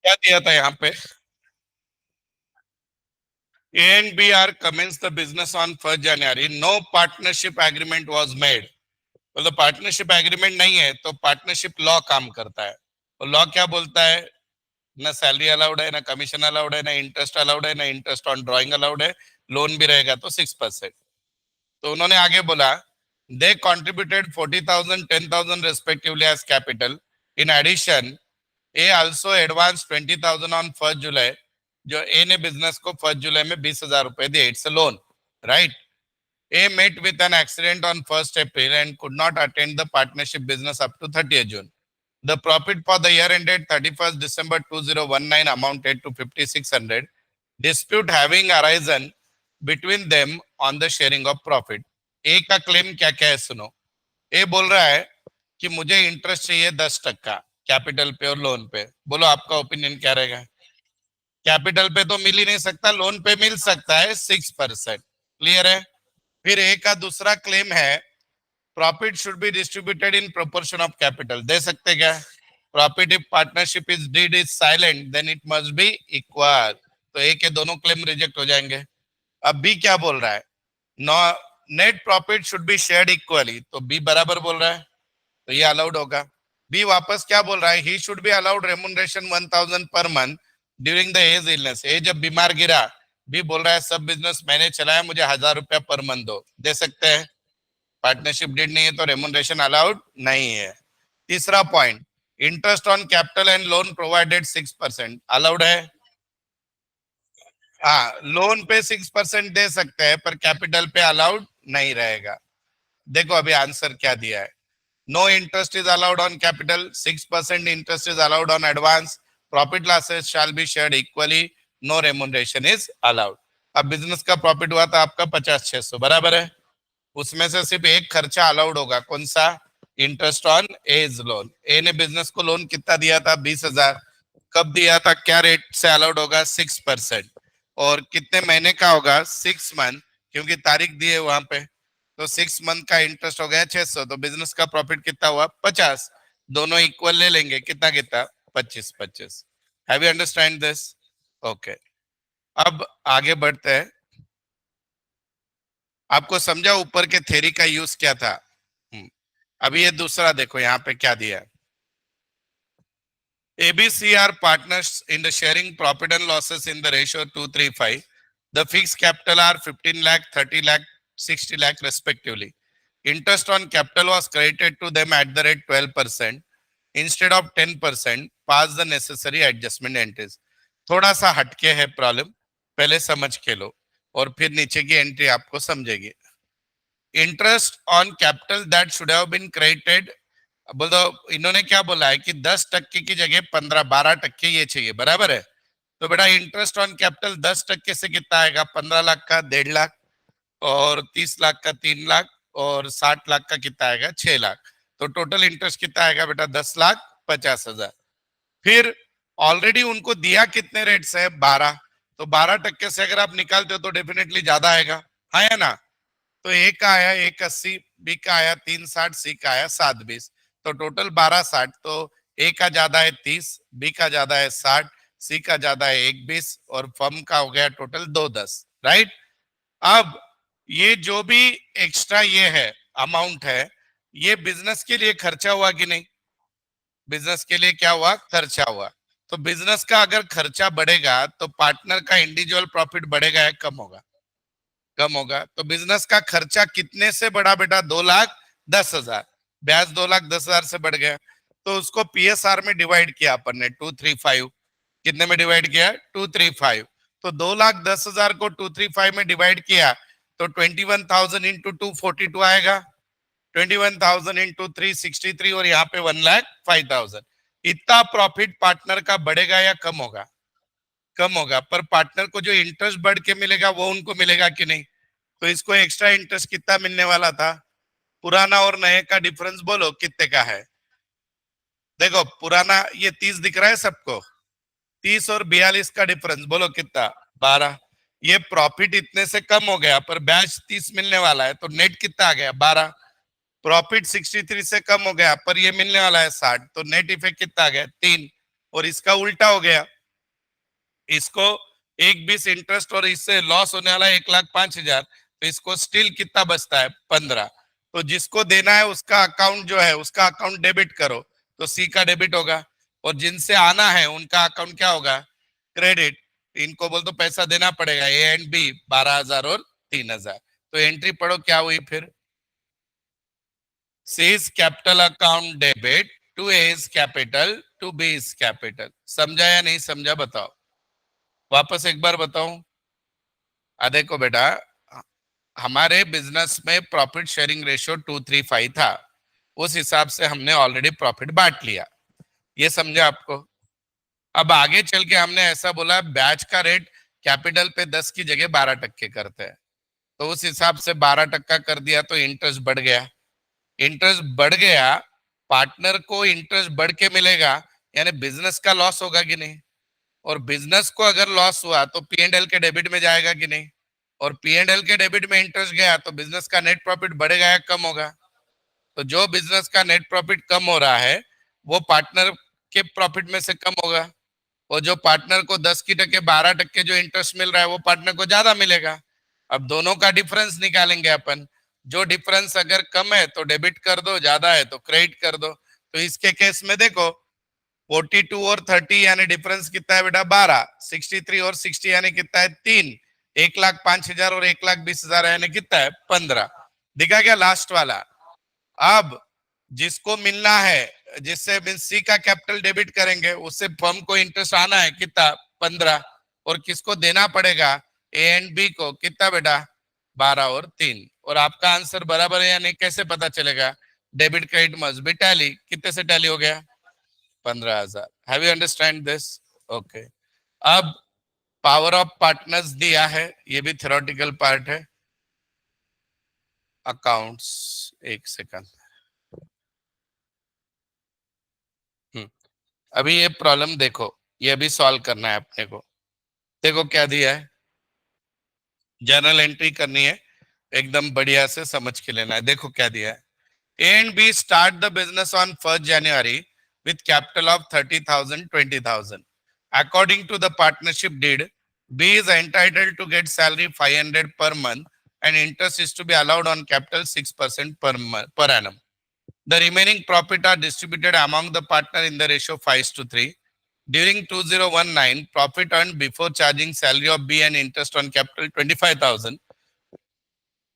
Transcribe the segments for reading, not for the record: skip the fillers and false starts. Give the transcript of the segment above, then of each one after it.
क्या दिया था यहाँ पे? A and B are commenced the business on 1st January. No partnership agreement was made. तो पार्टनरशिप एग्रीमेंट नहीं है तो पार्टनरशिप लॉ काम करता है। और लॉ क्या बोलता है? ना सैलरी अलाउड है, ना कमीशन अलाउड है, ना इंटरेस्ट अलाउड है, ना इंटरेस्ट ऑन ड्राइंग अलाउड है। लोन भी रहेगा तो 6%। तो उन्होंने आगे बोला they contributed 40,000 10,000 respectively as capital. In addition A also advance 20,000 on 1 July. जो ए ने बिजनेस को 1 जुलाई में 20,000 रुपए दिए। It's a loan, right? A met with an accident on 1st April and could not attend the partnership business up to 30th June. The profit for the year ended 31st December 2019 amounted to 5,600. Dispute having arisen between them on the sharing of profit. A का claim क्या क्या है सुनो। ए बोल रहा है कि मुझे इंटरेस्ट चाहिए 10% कैपिटल पे और लोन पे। बोलो आपका ओपिनियन क्या रहेगा? कैपिटल पे तो मिल ही नहीं सकता, लोन पे मिल सकता है 6%। क्लियर है? फिर ए का दूसरा क्लेम है profit should be distributed in proportion of capital. दे सकते क्या? Profit if partnership is deed is silent then it must be equal. तो ए के दोनों क्लेम रिजेक्ट हो जाएंगे। अब बी क्या बोल रहा है? No, net profit should be shared equally. तो बी बराबर बोल रहा है तो ये अलाउड होगा। बी वापस क्या बोल रहा है? He should be allowed remuneration 1,000 per month during the A's illness. A जब बीमार गिरा, बी बोल रहा है सब बिजनेस मैंने चलाया, मुझे 1,000 रुपया पर मंथ दो। दे सकते हैं? पार्टनरशिप डीड नहीं है तो रेमुनरेशन अलाउड नहीं है। तीसरा point, interest on capital and loan provided 6%। Allowed है? हाँ, लोन पे 6% दे सकते हैं पर कैपिटल पे अलाउड नहीं रहेगा। देखो अभी आंसर क्या दिया है। No interest is allowed on capital, 6% interest is allowed on advance, profit losses shall be shared equally, no remuneration is allowed. अब बिजनेस का प्रॉफिट हुआ था आपका 50-600, बराबर है? उसमें से सिर्फ एक खर्चा अलाउड होगा, कौन सा? Interest on A's loan. A ने बिजनेस को लोन कितना दिया था? 20,000। कब दिया था? क्या रेट से अलाउड होगा? 6%। और कितने महीने का होगा? 6 मंथ, क्योंकि तारीख दी है वहां पे। तो 6 मंथ का इंटरेस्ट हो गया 600। तो बिजनेस का प्रॉफिट कितना हुआ? 50। दोनों इक्वल ले लेंगे, कितना कितना? 25-25। Have you understand this? Okay, अब आगे बढ़ते हैं। आपको समझा ऊपर के थ्योरी का यूज क्या था? अभी ये दूसरा देखो यहाँ पे क्या दिया है। ABC are partners in the sharing profit and losses in the ratio 2:3:5. The fixed capital are 15 lakh, 30 lakh, 60 lakh respectively. Interest on capital was credited to them at the rate 12% instead of 10%. Pass the necessary adjustment entries. थोड़ा सा हटके है problem, पहले समझ के लो और फिर नीचे की एंट्री आपको समझेगी। Interest on capital that should have been credited. बोलो इन्होंने क्या बोला है कि 10% की जगह 15-12% ये चाहिए, बराबर है? तो बेटा इंटरेस्ट ऑन कैपिटल 10% से कितना आएगा? 15 लाख का 1.5 लाख, और 30 लाख का 3 लाख, और 60 लाख का कितना आएगा? 6 लाख। तो टोटल इंटरेस्ट कितना आएगा बेटा? 10,50,000। फिर ऑलरेडी उनको दिया कितने रेट से? 12। तो 12% से अगर आप निकालते हो तो डेफिनेटली ज्यादा आएगा, हाँ या ना? तो ए का आया 1,80, बी का आया 3,60, सी का आया 7,20। तो टोटल 12,60। तो ए का ज्यादा है 30, बी का ज्यादा है 60, सी का ज्यादा है 1,20, और फर्म का हो गया टोटल 2,10, राइट? अब ये जो भी एक्स्ट्रा ये है अमाउंट है, ये बिजनेस के लिए खर्चा हुआ कि नहीं? बिजनेस के लिए क्या हुआ? खर्चा हुआ। तो बिजनेस का अगर खर्चा बढ़ेगा तो पार्टनर का इंडिविजुअल प्रॉफिट बढ़ेगा या कम होगा? कम होगा। तो बिजनेस का खर्चा कितने से बढ़ा बेटा? 2,10,000। ब्याज 2,10,000 से बढ़ गया। तो उसको पीएसआर में डिवाइड किया अपन ने 235। कितने में डिवाइड किया? 235। तो 2,10,000 को 235 में डिवाइड किया तो 21,000 इंटू 242 आएगा। 21,000 इंटू 363, और यहाँ पे 1,05,000। इतना प्रॉफिट पार्टनर का बढ़ेगा या कम होगा? कम होगा। पर पार्टनर को जो इंटरेस्ट बढ़ के मिलेगा वो उनको मिलेगा कि नहीं? तो इसको एक्स्ट्रा इंटरेस्ट कितना मिलने वाला था? पुराना और नए का डिफरेंस बोलो कितने का है? देखो पुराना ये 30 दिख रहा है सबको, 30 और 42 का डिफरेंस बोलो कितना? 12। ये प्रॉफिट इतने से कम हो गया पर ब्याज 30 मिलने वाला है, तो नेट कितना आ गया? 12। प्रॉफिट 63 से कम हो गया पर ये मिलने वाला है 60, तो नेट इफेक्ट कितना आ गया? 3। और इसका उल्टा हो गया, इसको 1,20 इंटरेस्ट और इससे लॉस होने वाला 1,05,000, तो इसको स्टिल कितना बचता है 15। तो जिसको देना है उसका अकाउंट जो है उसका अकाउंट डेबिट करो, तो सी का डेबिट होगा, और जिनसे आना है उनका अकाउंट क्या होगा, क्रेडिट। इनको बोल तो पैसा देना पड़ेगा, ए एंड बी 12,000 और 3,000। तो एंट्री पढ़ो क्या हुई फिर, C's capital account debit to A's capital to B's capital. समझा या नहीं समझा बताओ, वापस एक बार बताऊं। देखो बेटा, हमारे बिजनेस में प्रॉफिट शेयरिंग रेशियो 2:3:5 था, उस हिसाब से हमने ऑलरेडी प्रॉफिट बांट लिया, ये समझे आपको। अब आगे चल के हमने ऐसा बोला ब्याज का रेट कैपिटल पे 10 की जगह 12% करते हैं, तो उस हिसाब से 12% कर दिया, तो इंटरेस्ट बढ़ गया। इंटरेस्ट बढ़ गया, पार्टनर को इंटरेस्ट बढ़ के मिलेगा, यानी बिजनेस का लॉस होगा कि नहीं। और बिजनेस को अगर लॉस हुआ तो पी एंड एल के डेबिट में जाएगा कि नहीं, और पी एंड एल के डेबिट में इंटरेस्ट गया तो बिजनेस का नेट प्रॉफिट बढ़ेगा या कम होगा। तो जो बिजनेस का नेट प्रॉफिट कम हो रहा है वो पार्टनर के प्रॉफिट में से कम होगा, और जो पार्टनर को 10 की टके 12% जो इंटरेस्ट मिल रहा है वो पार्टनर को ज्यादा मिलेगा। अब दोनों का डिफरेंस निकालेंगे अपन, जो डिफरेंस अगर कम है तो डेबिट कर दो, ज्यादा है तो क्रेडिट कर दो। तो इसके केस में देखो 42 और 30 यानी डिफरेंस कितना है बेटा 12, 63 और 60 यानी कितना है 3, 1,05,000 और 1,20,000 यानी कितना है 15। दिखा क्या लास्ट वाला। अब जिसको मिलना है, जिससे सी का कैपिटल डेबिट करेंगे उससे फर्म को इंटरेस्ट आना है कितना 15, और किसको देना पड़ेगा ए एंड बी को कितना बेटा 12 और 3। और आपका आंसर बराबर है या नहीं कैसे पता चलेगा, debit credit must be tally, कितने से टैली हो गया 15,000। Have you understand this, okay. अब पावर ऑफ पार्टनर्स दिया है, ये भी थ्योरेटिकल पार्ट है। अकाउंट्स, एक सेकंड। अभी ये प्रॉब्लम देखो, ये भी सॉल्व करना है अपने को। देखो क्या दिया है, जर्नल एंट्री करनी है, एकदम बढ़िया से समझ के लेना है। देखो क्या दिया है, A and B start the business on 1 January with capital of 30,000 20,000 according to the partnership deed. B is entitled to get salary 500 per month and interest is to be allowed on capital 6% per month per annum. The remaining profit are distributed among the partner in the ratio 5:3. During 2019, profit earned before charging salary of B and interest on capital 25,000.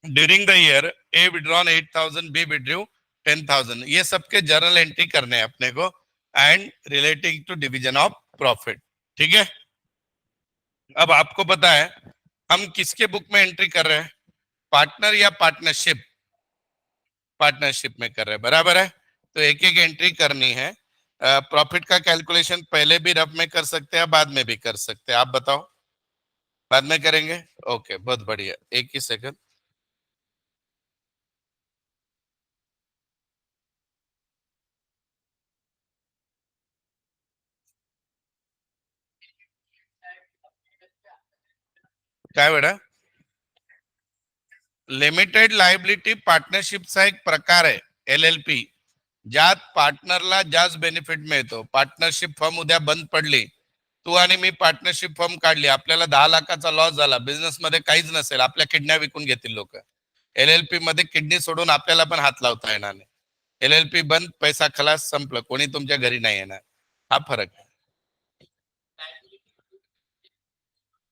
During the year, A withdrawn 8,000, B withdrew 10,000. ये सबके journal entry करने हैं अपने को, and relating to division of profit. ठीक है, अब आपको पता है हम किसके बुक में एंट्री कर रहे हैं, पार्टनर या पार्टनरशिप, पार्टनरशिप में कर रहे हैं, बराबर है। तो एक एक एंट्री करनी है। प्रॉफिट का कैलकुलेशन पहले भी रफ में कर सकते हैं, बाद में भी कर सकते हैं, आप बताओ। बाद में करेंगे, ओके बहुत बढ़िया, एक ही सेकंड। काय बेटा, लिमिटेड लायबिलिटी पार्टनरशिपचा एक प्रकार आहे LLP, ज्यात पार्टनरला जास्त बेनिफिट मिळतो। पार्टनरशिप फर्म उद्या बंद पडली, तू आणि मी पार्टनरशिप फर्म काढली, आपल्याला 10 लाखाचा लॉस झाला, बिझनेस मध्ये काहीच नसेल, आपल्या किडन्या विकून घेतील लोक। LLP मध्ये किडनी सोडून आपल्याला पण हात लावता येणार नाही। LLP बंद, पैसा खलास, संपलं, कोणी तुमच्या घरी नाही येणार। हा फरक आहे।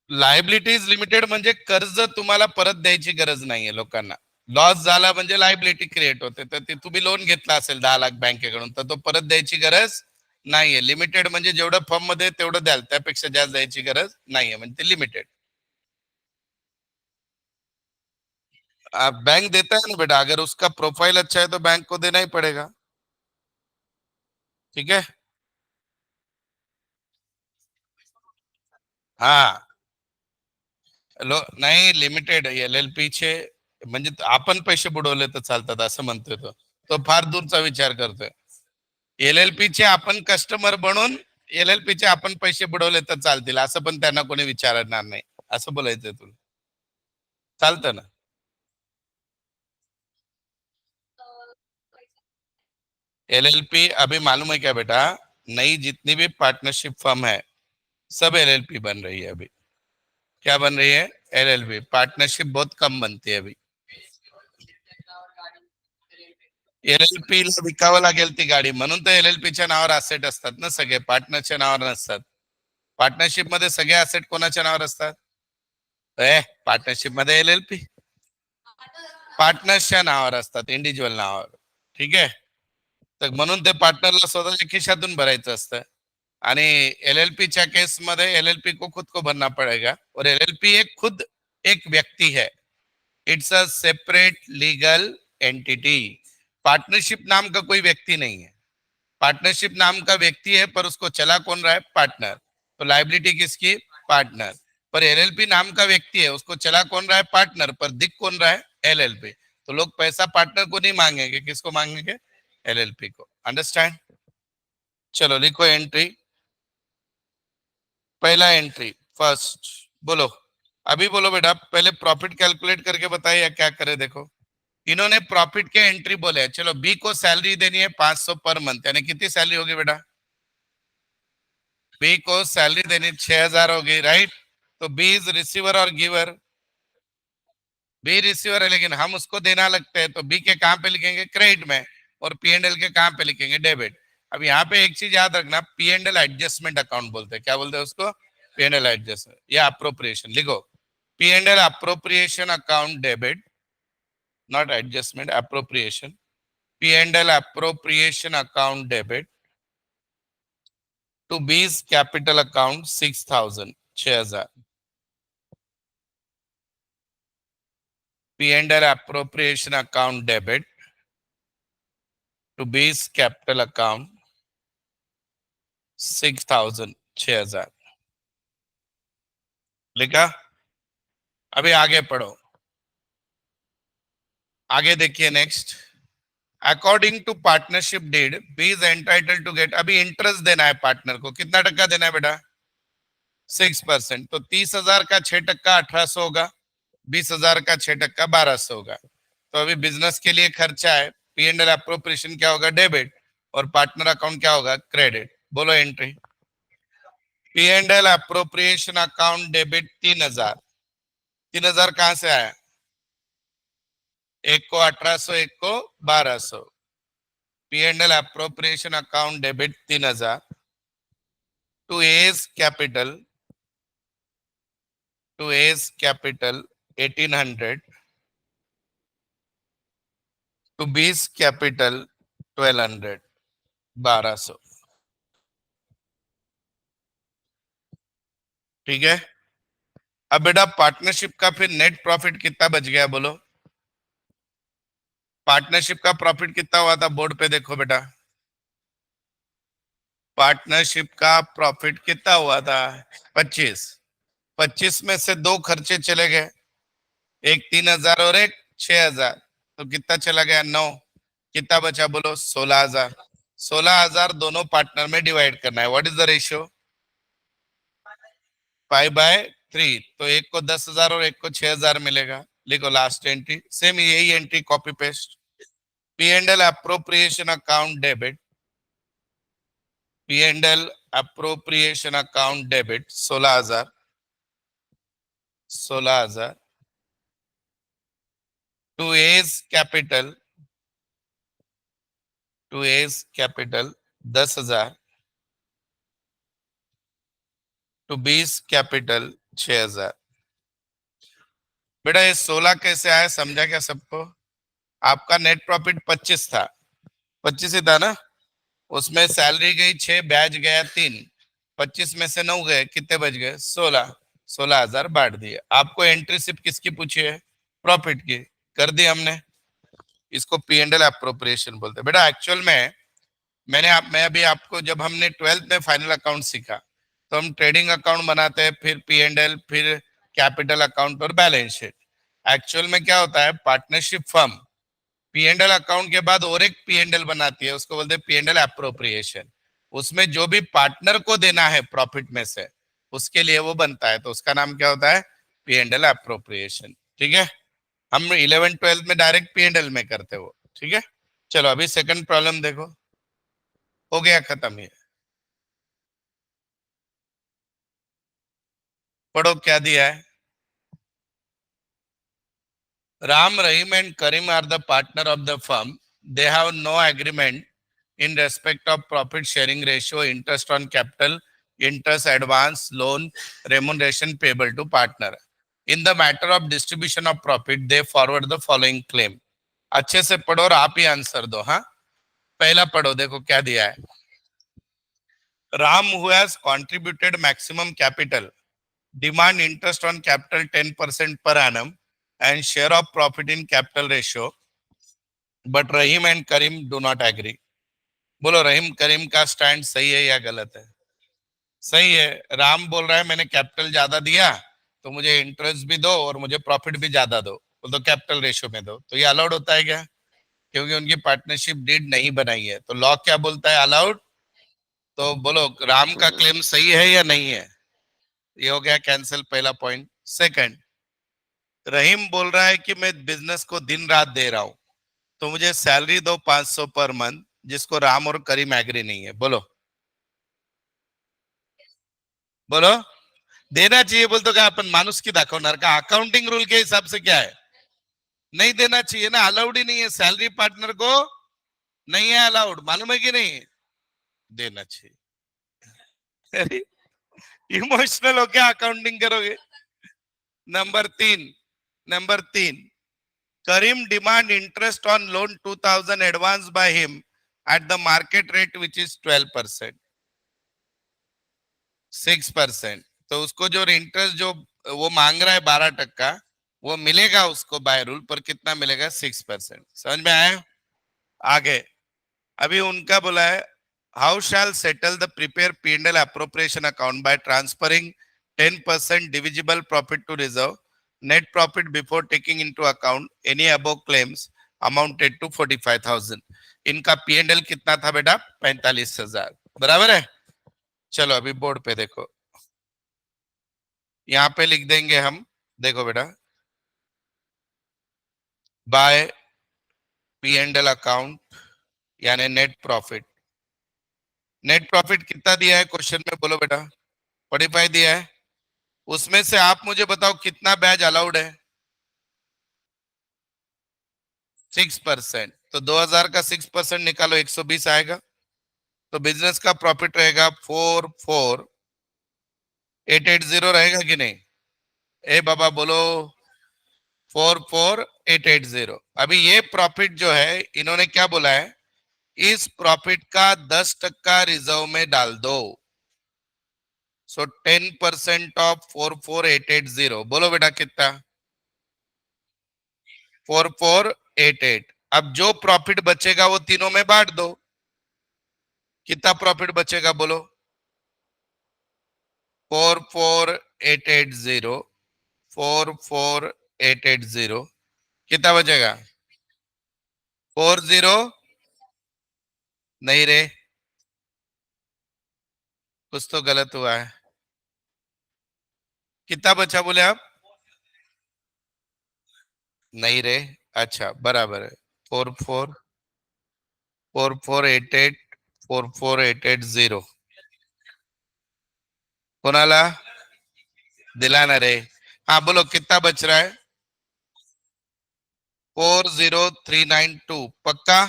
लायबिलिटीज लिमिटेड म्हणजे कर्ज तुम्हाला परत द्यायची गरज नाहीये लोकांना। लॉस झाला म्हणजे लायबिलिटी क्रिएट होते, तर ते तुम्ही लोन घेतला असेल 10 लाख बँकेकडून, तर तो परत द्यायची गरज नाहीये। लिमिटेड म्हणजे जेवढं फर्म मध्ये तेवढं द्याल, त्यापेक्षा जास्त द्यायची गरज नाहीये, म्हणजे ते लिमिटेड। बैंक देता है ना बेटा, अगर उसका प्रोफाइल अच्छा है तो बैंक को देना ही पड़ेगा। ठीक है, हाँ। नाही, लिमिटेड LLP चे म्हणजे आपण पैसे बुडवले तर चालतात असं म्हणतोय तो, तो फार दूरचा विचार करतोय। LLP चे आपण कस्टमर बनून LLP चे आपण पैसे बुडवले तर चालतील असं पण त्यांना कोणी विचारणार नाही, असं बोलायचंय तुला, चालतं ना। LLP अभी मालूम है क्या बेटा, नई जितनी भी पार्टनरशिप फर्म है सब एलएलपी बन रही है अभी। क्या बन रही है? एलएलपी। पार्टनरशिप बहुत कम बनती है अभी। एलएलपी विकावं लागेल ती गाडी, म्हणून तर एलएलपीच्या नावावर असेट असतात ना सगळे, पार्टनरच्या नावावर नसतात. पार्टनरशिप मध्ये सगळे असेट कोणाच्या नावावर असतात? पार्टनरशिप मध्ये एलएलपी पार्टनर्सच्या नावावर असतात, इंडिव्हिज्युअल नावावर. ठीक आहे. तर म्हणून ते पार्टनरला स्वतःच्या खिशातून भरायचं असतं. आणि एलएलपी च्या केस मध्ये एलएलपी को खुद को भरना पड़ेगा, और एलएलपी एक खुद एक व्यक्ति है. It's a separate legal entity. Partnership नाम का कोई व्यक्ति नहीं है. पार्टनरशिप नाम का व्यक्ति है, पर उसको चला कौन रहा है? पार्टनर. तो लाइबिलिटी किसकी? पार्टनर. पर एलएलपी नाम का व्यक्ति है, उसको चला कौन रहा है? पार्टनर. पर दिख कौन रहा है? एलएलपी. तो लोग पैसा पार्टनर को नहीं मांगेंगे, किसको मांगेंगे? एलएलपी को. अंडरस्टैंड? चलो लिखो एंट्री. पहला एंट्री फर्स्ट. बोलो, अभी बोलो बेटा, पहले प्रॉफिट कैलकुलेट करके बताइए या क्या करे? देखो, इन्होंने प्रॉफिट के एंट्री बोले हैं. चलो, बी को सैलरी देनी है 500 पर मंथ, यानी कितनी सैलरी होगी बेटा? बी को सैलरी देनी 6000 होगी, राइट? तो बी इज रिसीवर और गिवर? बी रिसीवर है, लेकिन हम उसको देना लगते हैं, तो बी के कहां पे लिखेंगे? क्रेडिट में. और पी एंड एल के कहां पे लिखेंगे? डेबिट. अब यहाँ पे एक चीज याद रखना, P and L adjustment account बोलते हैं. क्या बोलते हैं उसको? पी एंड एल एडजस्टमेंट या अप्रोप्रिएशन. लिखो, P and L appropriation account debit, not adjustment, appropriation. P&L appropriation account debit to B's capital account 6,000, 6,000. P&L appropriation account debit to B's capital account 6,000, 6,000. लिखा? अभी आगे पढ़ो. आगे देखिए next. According to partnership deed, B is entitled to get. अभी interest देना है partner को. कितना टक्का देना है बेटा? 6%. तो 30,000 का 6% 1800 होगा. 20,000 का 6% 1200 होगा. तो अभी बिजनेस के लिए खर्चा है. पी एंड एल अप्रोप्रिएशन क्या होगा? डेबिट. और पार्टनर अकाउंट क्या होगा? क्रेडिट. बोलो entry. P and L appropriation account debit 3,000. 3,000 कहां से आया? एक को 1800, एक को 1200. P and L appropriation account debit 3,000 to A's capital, to A's capital 1800, to B's capital 1200, 1200. ठीक है. अब बेटा पार्टनरशिप का फिर नेट प्रॉफिट कितना बच गया? बोलो, पार्टनरशिप का प्रॉफिट कितना हुआ था? बोर्ड पे देखो बेटा, पार्टनरशिप का प्रॉफिट कितना हुआ था? 25. 25 में से दो खर्चे चले गए, एक 3,000 और एक 6,000. तो कितना चला गया? 9. कितना बचा? बोलो, 16,000. 16,000 दोनों पार्टनर में डिवाइड करना है. What is the ratio? 5/3. तो एक को 10,000 और एक को 6,000 मिलेगा. लिखो लास्ट एंट्री. सेम यही entry copy paste. P and L appropriation account debit, P and L appropriation account debit 16,000, 16,000 to A's capital, to A's capital 10,000, to B's capital 6,000. बेटा ये 16 कैसे आया? समझा क्या सबको? आपका नेट प्रॉफिट 25 था, 25 ही था ना. उसमें सैलरी गई 6, ब्याज गया 3. 25 में से 9 गए, कितने बच गए? 16. 16,000 बांट दिए. आपको एंट्री सिर्फ किसकी पूछी है? प्रॉफिट की. कर दी हमने. इसको पी एंड एल अप्रोप्रिएशन बोलते हैं. बेटा एक्चुअल में मैं अभी आपको, जब हमने 12th में फाइनल अकाउंट सीखा, तो हम ट्रेडिंग अकाउंट बनाते हैं, फिर पी एंड एल, फिर कैपिटल अकाउंट और बैलेंस शीट. एक्चुअल में क्या होता है? Partnership firm P and L account के बाद और एक पी एंड एल बनाती है, उसको बोलते हैं पी एंड एल अप्रोप्रिएशन. उसमें जो भी पार्टनर को देना है प्रॉफिट में से, उसके लिए वो बनता है, तो उसका नाम क्या होता है? P and L appropriation. ठीक है. हम 11th 12th में डायरेक्ट पी एंड एल में करते हो. ठीक है. चलो अभी सेकंड प्रॉब्लम देखो. हो गया खत्म ये. पढ़ो क्या दिया है। Ram, Rahim, and Karim are the partner of the firm. They have no agreement in respect of profit sharing ratio, interest on capital, interest advance, loan, remuneration payable to partner. In the matter of distribution of profit, they forward the following claim. अच्छे से पढ़ो और आप ही answer दो। हाँ, पहला पढ़ो, देखो क्या दिया है। Ram, who has contributed maximum capital, demand interest on capital 10% per annum and share of profit in capital ratio, but Rahim and Karim do not agree. बोलो रहीम करीम का स्टैंड सही है या गलत है? सही है। राम बोल रहा है मैंने कैपिटल ज्यादा दिया तो मुझे इंटरेस्ट भी दो और मुझे प्रॉफिट भी ज्यादा दो, तो कैपिटल रेशियो में दो। तो ये अलाउड होता है क्या? क्योंकि उनकी पार्टनरशिप डीड नहीं बनाई है, तो लॉ क्या बोलता है? अलाउड। तो बोलो राम का क्लेम सही है या नहीं है? ये हो गया कैंसिल, पहला पॉइंट। सेकंड, रहीम बोल रहा है कि मैं बिजनेस को दिन रात दे रहा हूं, तो मुझे सैलरी दो 500 पर मंथ, जिसको राम और करीम एग्री नहीं है। बोलो बोलो। देना चाहिए बोल तो क्या अपन मानुस की दाखवणार का? अकाउंटिंग रूल के हिसाब से क्या है? नहीं देना चाहिए ना, अलाउड ही नहीं है, सैलरी पार्टनर को नहीं है अलाउड, मालूम है कि नहीं? देना चाहिए। इमोशनल हो क्या अकाउंटिंग करोगे? Number 3, number 3, Karim demand interest on loan 2000 advance by him at the market rate which is 12%, 6%। तो उसको जो इंटरेस्ट जो वो मांग रहा है 12%, वो मिलेगा उसको बाय रूल पर, कितना मिलेगा? 6%। समझ में आया? आगे अभी उनका बोला है, how shall settle the prepare P&L appropriation account by transferring 10% divisible profit to reserve net profit before taking into account any above claims amounted to 45,000। इनका P&L कितना था बेटा? 45,000। बराबर है। चलो अभी बोर्ड पे देखो, यहाँ पे लिख देंगे हम। देखो बेटा, बाय P&L अकाउंट यानी नेट प्रॉफिट। नेट प्रॉफिट कितना दिया है क्वेश्चन में? बोलो बेटा। 45 दिया है। उसमें से आप मुझे बताओ कितना ब्याज अलाउड है? 6%। तो 2000 का 6% निकालो, 120 आएगा। तो बिजनेस का प्रॉफिट रहेगा 44880 रहेगा कि नहीं? ए बाबा बोलो, 44880। अभी ये प्रॉफिट जो है इन्होंने क्या बोला है, इस प्रॉफिट का 10% रिजर्व में डाल दो। सो 10% ऑफ 44880। बोलो बेटा कितना? 4488। अब जो प्रॉफिट बचेगा वो तीनों में बांट दो। कितना प्रॉफिट बचेगा बोलो? 44880, 44880 कितना बचेगा? 40। नहीं रे, कुछ तो गलत हुआ है। कितना बचा बोले आप? नहीं रे, अच्छा बराबर है। 4488 कोणाला दिला ना रे? हाँ बोलो कितना बच रहा है? 40392 पक्का?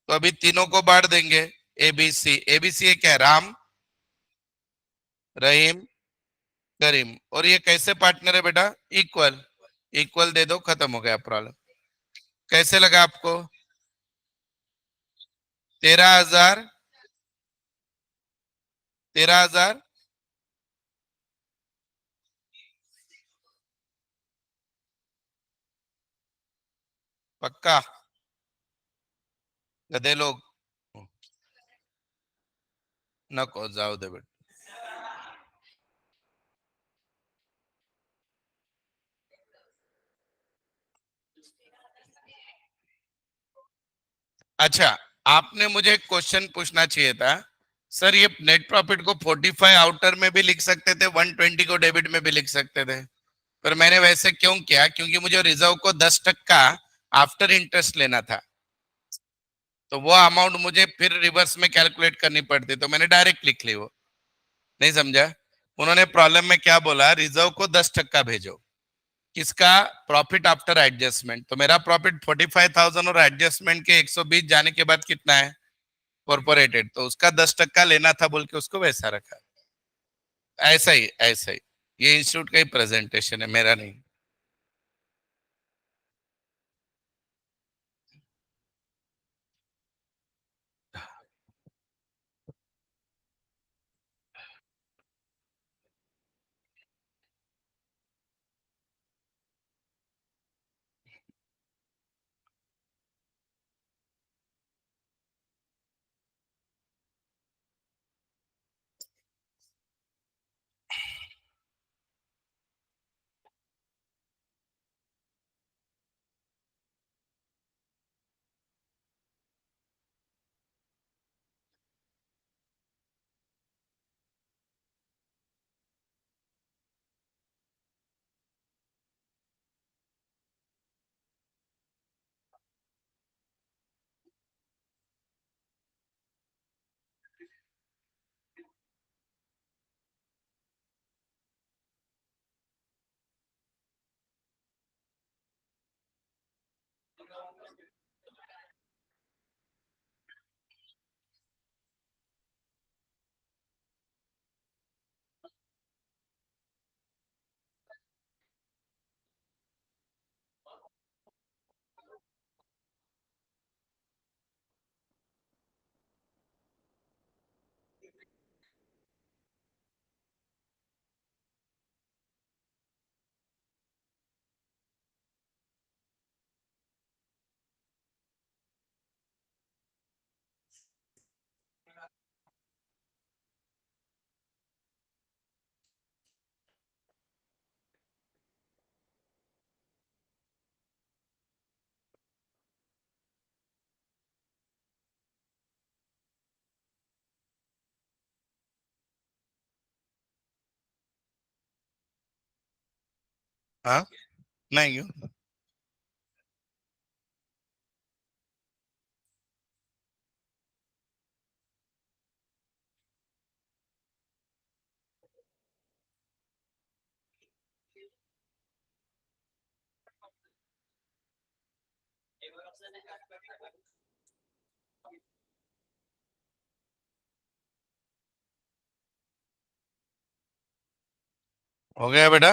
तो अभी तीनों को बांट देंगे। एबीसी, एबीसी क्या है? राम, रहीम, करीम। और ये कैसे पार्टनर है बेटा? इक्वल। इक्वल दे दो, खत्म हो गया प्रॉब्लम। कैसे लगा आपको? 13,000, 13,000 पक्का? गधे लोग नको, जाओ दे बेटा। अच्छा, आपने मुझे क्वेश्चन पूछना चाहिए था, सर ये नेट प्रॉफिट को 45 आउटर में भी लिख सकते थे, 120 को डेबिट में भी लिख सकते थे, पर मैंने वैसे क्यों किया? क्योंकि मुझे रिजर्व को 10% आफ्टर इंटरेस्ट लेना था, तो वो अमाउंट मुझे फिर रिवर्स में कैलकुलेट करनी पड़ती, तो मैंने डायरेक्ट लिख ली वो। नहीं समझा? उन्होंने प्रॉब्लम में क्या बोला, रिजर्व को 10% भेजो, किसका, प्रॉफिट आफ्टर एडजस्टमेंट। तो मेरा प्रॉफिट 45,000 और एडजस्टमेंट के 120 जाने के बाद कितना है कॉर्पोरेटेड, तो उसका 10% लेना था बोल के उसको वैसा रखा। ऐसा ही ऐसा ही, ये इंस्टीट्यूट का ही प्रेजेंटेशन है, मेरा नहीं। हाँ, नहीं हूँ। हो गया बेटा।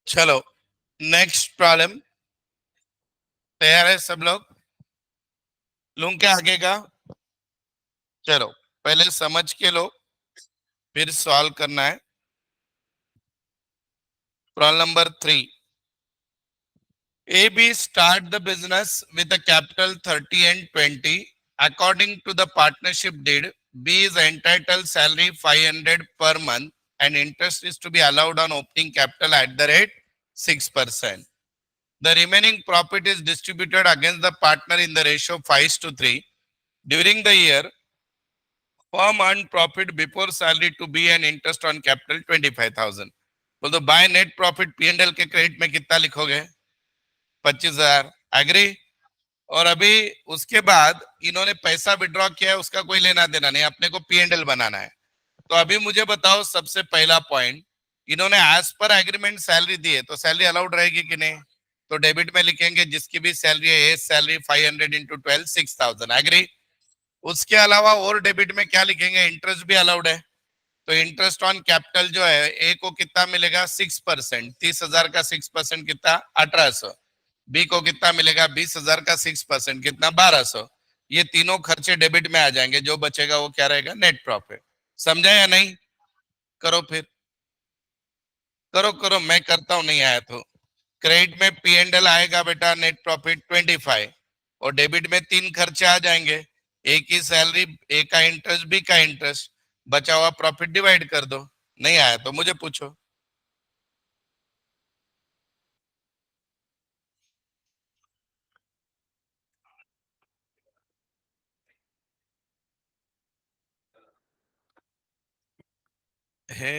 चलो, नेक्स्ट प्रॉब्लम, तैयार है सब लोग, लूं क्या आगे का? चलो, पहले समझ के लो, फिर सॉल्व करना है। Problem number 3, AB start the business with a capital 30 and 20. According to the partnership deed, B is entitled salary 500 per month and interest is to be allowed on opening capital at the rate 6%. The remaining profit is distributed against the partner in the ratio 5:3. During the year, firm earned profit before salary to B and interest on capital 25,000. बोल तो by net profit P&L के credit में कितना लिखोगे? 25,000। Agree? और अभी उसके बाद इन्होंने पैसा विड्रॉ किया है, उसका कोई लेना देना नहीं, अपने को P&L बनाना है। तो अभी मुझे बताओ, सबसे पहला पॉइंट, इन्होंने एज पर एग्रीमेंट सैलरी दी है, तो सैलरी अलाउड रहेगी कि नहीं? तो डेबिट में लिखेंगे जिसकी भी सैलरी है, सैलरी 500 इंटू 12 6,000। एग्री? उसके अलावा और डेबिट में क्या लिखेंगे, इंटरेस्ट भी अलाउड है। तो इंटरेस्ट ऑन कैपिटल जो है, ए को कितना मिलेगा 6%, 30,000 का 6% कितना 1800। बी को कितना मिलेगा 20,000 का 6% कितना 1200। ये तीनों खर्चे डेबिट में आ जाएंगे, जो बचेगा वो क्या रहेगा, नेट प्रॉफिट। समझा या नहीं? करो फिर, करो करो, मैं करता हूं, नहीं आया तो। क्रेडिट में P&L आएगा बेटा, नेट प्रॉफिट 25, और डेबिट में तीन खर्चे आ जाएंगे, ए की सैलरी, ए का इंटरेस्ट, बी का इंटरेस्ट, बचा हुआ प्रॉफिट डिवाइड कर दो। नहीं आया तो मुझे पूछो। है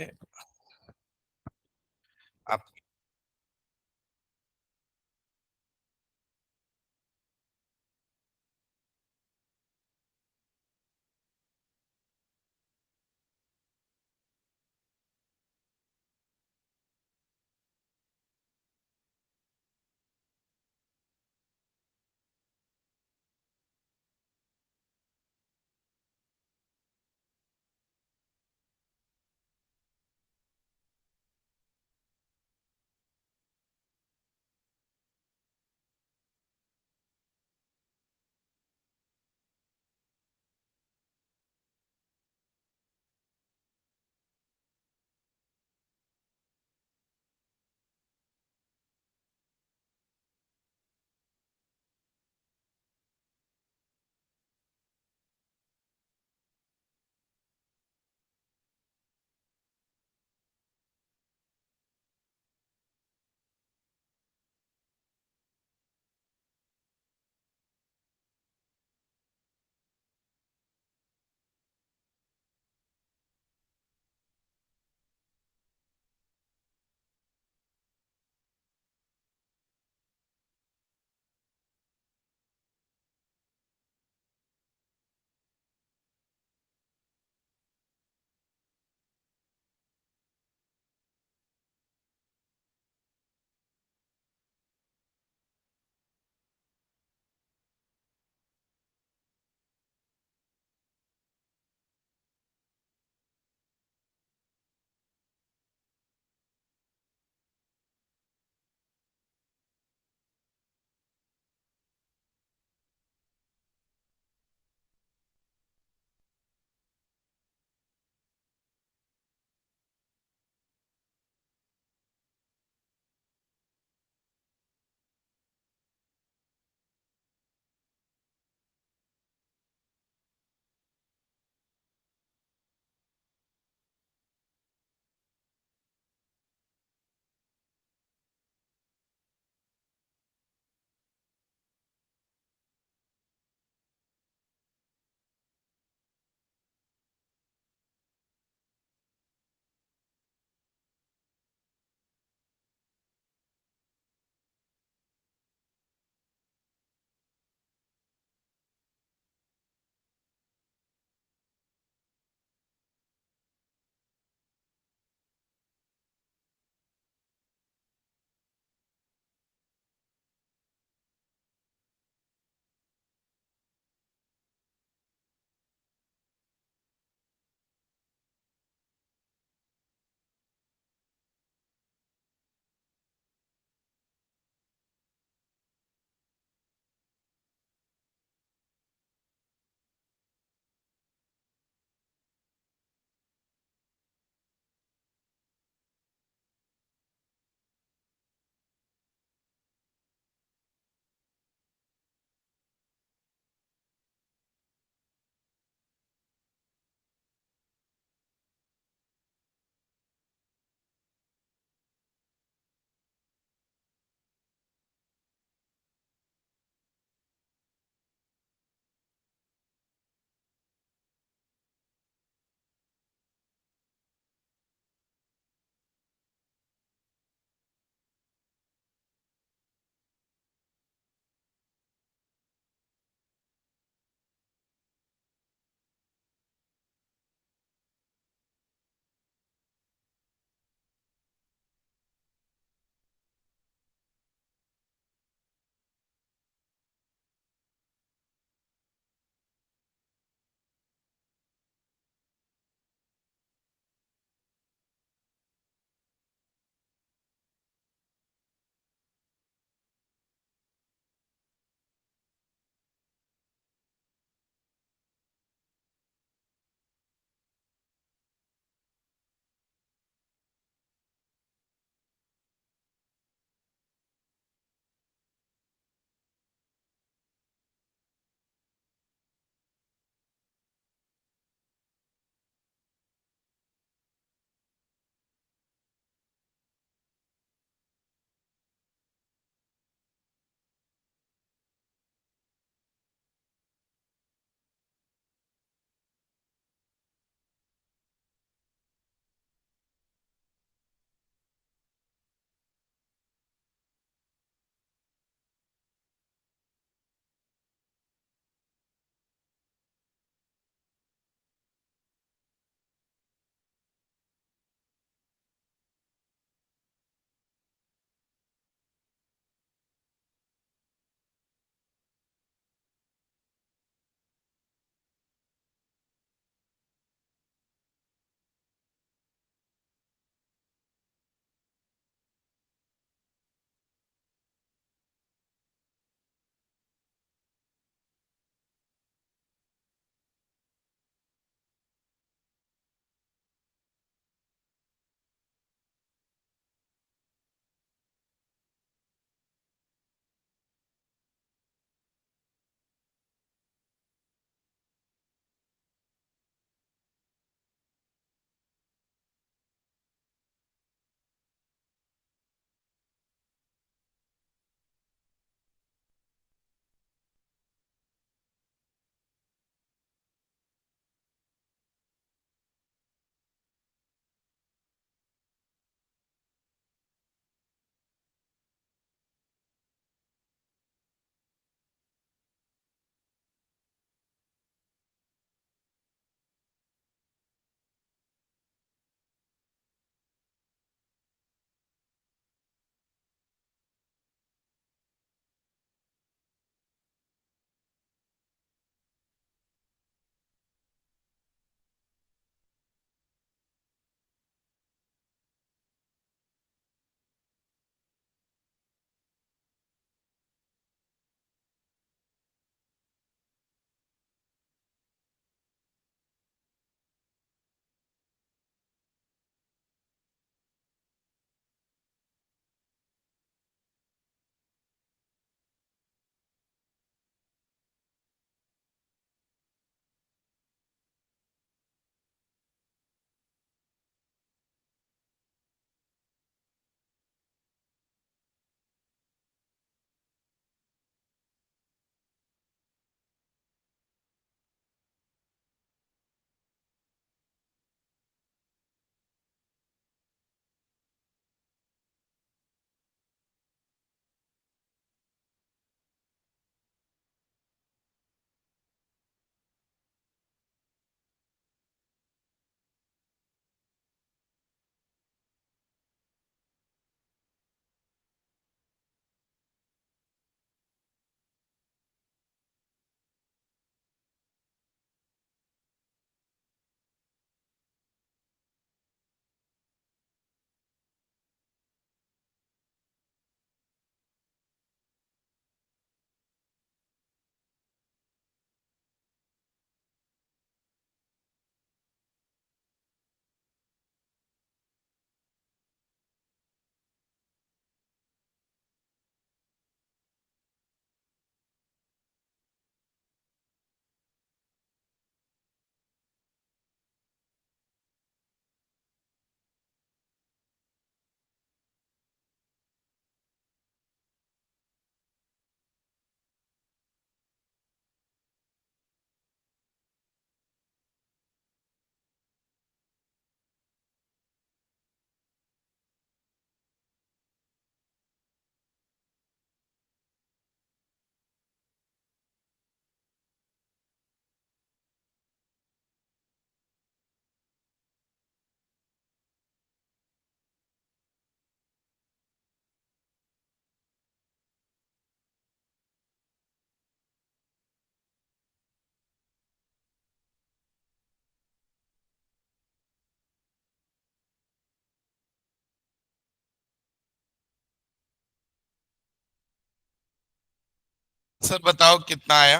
आंसर बताओ कितना आया?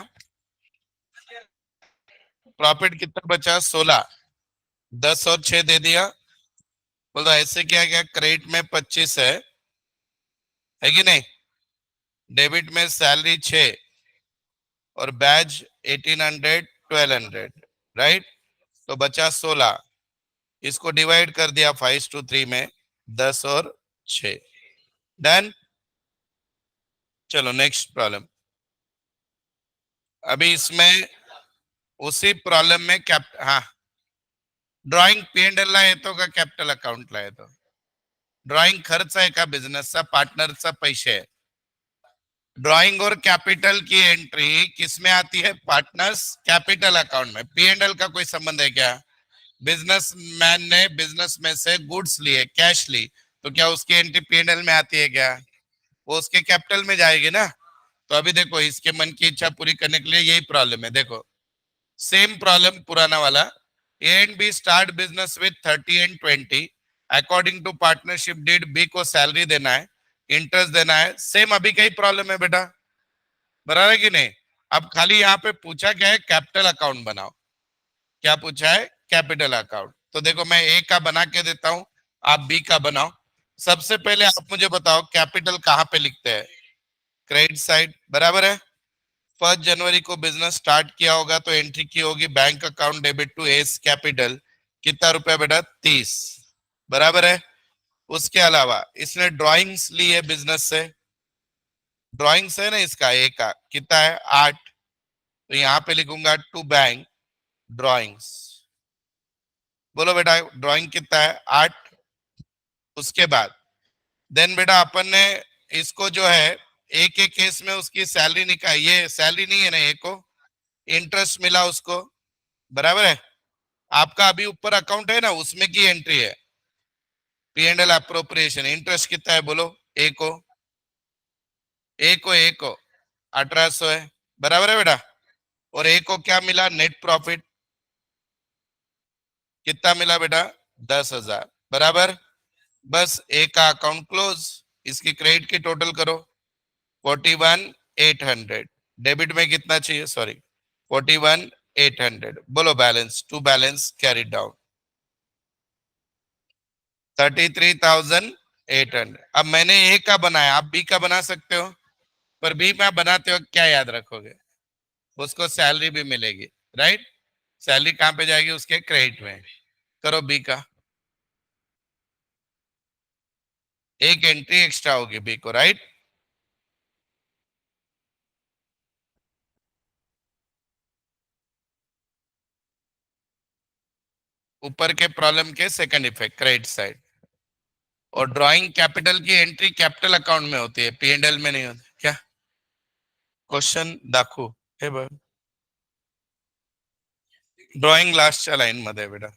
प्रॉफिट कितना बचा? 16। 10 और 6 दे दिया। बोलो ऐसे क्या क्या, क्रेडिट में 25 है कि नहीं? डेबिट में सैलरी 6 और बैज 1800 1200, राइट? तो बचा 16। इसको डिवाइड कर दिया 5:3 में, 10 और 6। डन। चलो नेक्स्ट प्रॉब्लम। अभी इसमें उसी प्रॉब्लम में हाँ, ड्रॉइंग P&L ला येतो का कॅपिटल अकाउंट ला येतो? ड्रॉइंग खर्च आहे का बिझनेसचा, पार्टनरचा पैसे आहे? ड्रॉइंग और कैपिटल की एंट्री किस में आती है? पार्टनर्स कैपिटल अकाउंट में। P&L का कोई संबंध है क्या? बिजनेसमैन ने बिजनेस में से गुड्स लिए, कैश ली, तो क्या उसकी एंट्री P&L में आती है क्या? वो उसके कैपिटल में जाएगी ना। तो अभी देखो, इसके मन की इच्छा पूरी करने के लिए यही प्रॉब्लम है। देखो सेम प्रॉब्लम पुराना वाला। A and B start business with 30 and 20। According to partnership deed B को सैलरी देना है, इंटरेस्ट देना है। सेम अभी का ही प्रॉब्लम है बेटा, बराबर है कि नहीं? अब खाली यहाँ पे पूछा क्या है? कैपिटल अकाउंट बनाओ। क्या पूछा है? Capital account. तो देखो मैं ए का बना के देता हूं, आप बी का बनाओ। सबसे पहले आप मुझे बताओ कैपिटल कहाँ पे लिखते हैं? क्रेडिट साइड, बराबर है। 1 जनवरी को बिजनेस स्टार्ट किया होगा तो एंट्री की होगी bank account debit to S capital. कितना रुपया बेटा? 30, बराबर है। उसके अलावा इसने ड्राइंग्स ली है बिजनेस से, ड्राइंग्स है ना इसका, ए का कितना है? 8। तो यहाँ पे लिखूंगा टू बैंक ड्राइंग्स। बोलो बेटा ड्राइंग कितना है? 8। उसके बाद देन बेटा अपन ने इसको जो है, एक के केस में उसकी सैलरी निकाली, ये सैलरी नहीं है ना, एक को इंटरेस्ट मिला उसको, बराबर है। आपका अभी ऊपर अकाउंट है ना, उसमें की एंट्री है P&L अप्रोप्रिएशन। इंटरेस्ट कितना है बोलो? एक को 1800 है, बराबर है बेटा। और एक को क्या मिला? नेट प्रॉफिट कितना मिला बेटा? 10,000, बराबर। बस एक का अकाउंट क्लोज। इसकी क्रेडिट की टोटल करो, 41,800। डेबिट में कितना चाहिए? सॉरी, 41,800। बोलो balance to balance carry down 33,800। अब मैंने ए का बनाया, आप बी का बना सकते हो, पर बी में बनाते हो क्या याद रखोगे? उसको सैलरी भी मिलेगी, राइट? सैलरी कहाँ पे जाएगी? उसके क्रेडिट में। करो बी का, एक एंट्री एक्स्ट्रा होगी बी को, राइट? ऊपर के प्रॉब्लम के सेकंड इफेक्ट, क्रेडिट साइड। और ड्राइंग कैपिटल की एंट्री कैपिटल अकाउंट में होती है, P&L में नहीं होती क्या? क्वेश्चन दाखवू हे बघ, ड्रॉइंग लास्टच्या लाईन मध्ये आहे बेटा.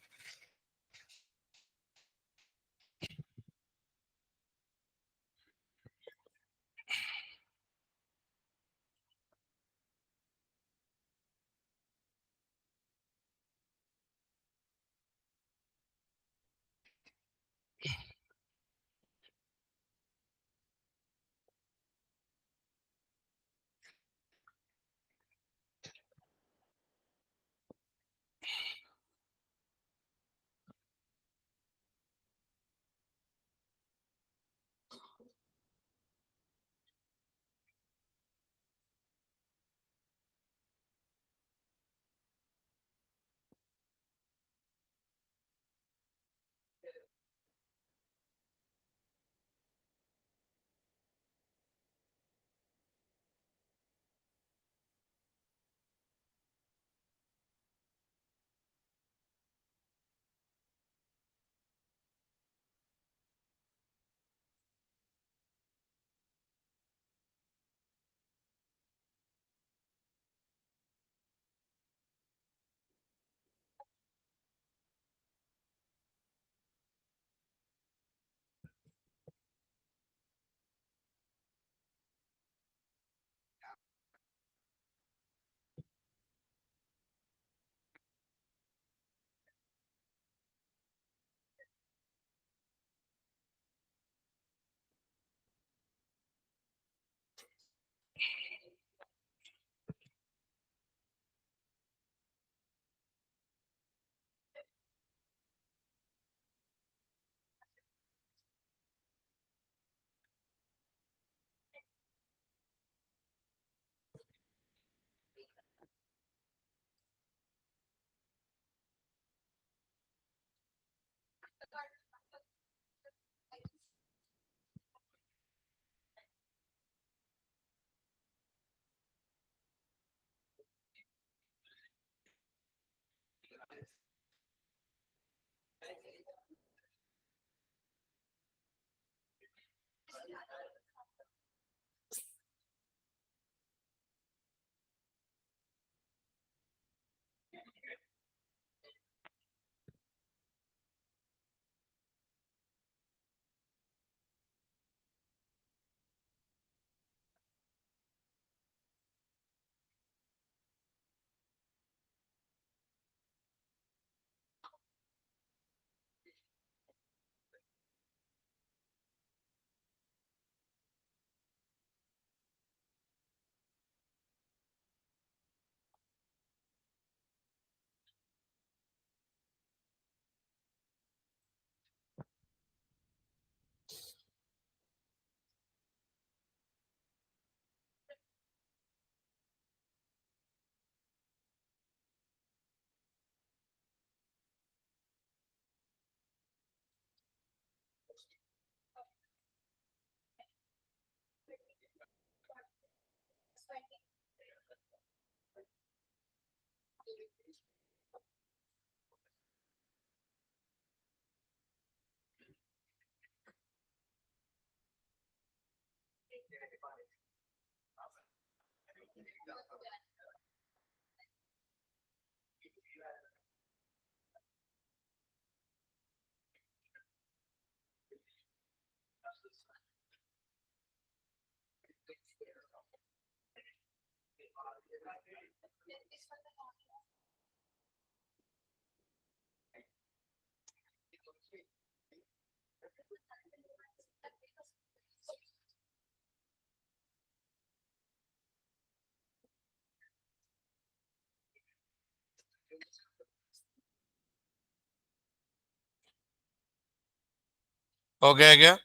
हो गया क्या?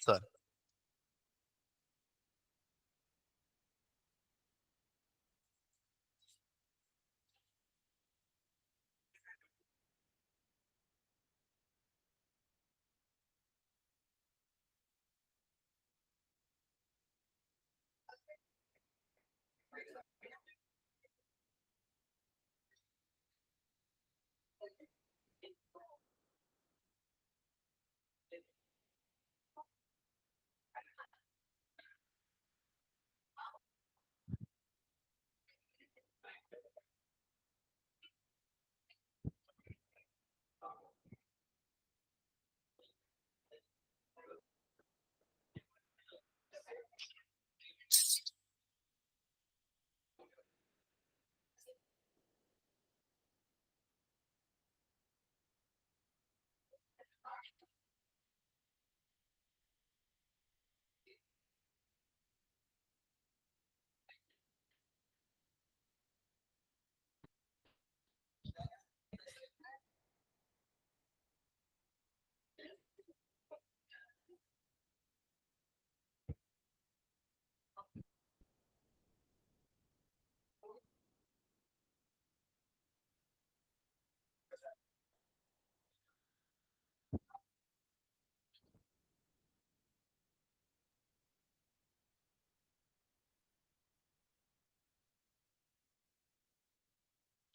सर,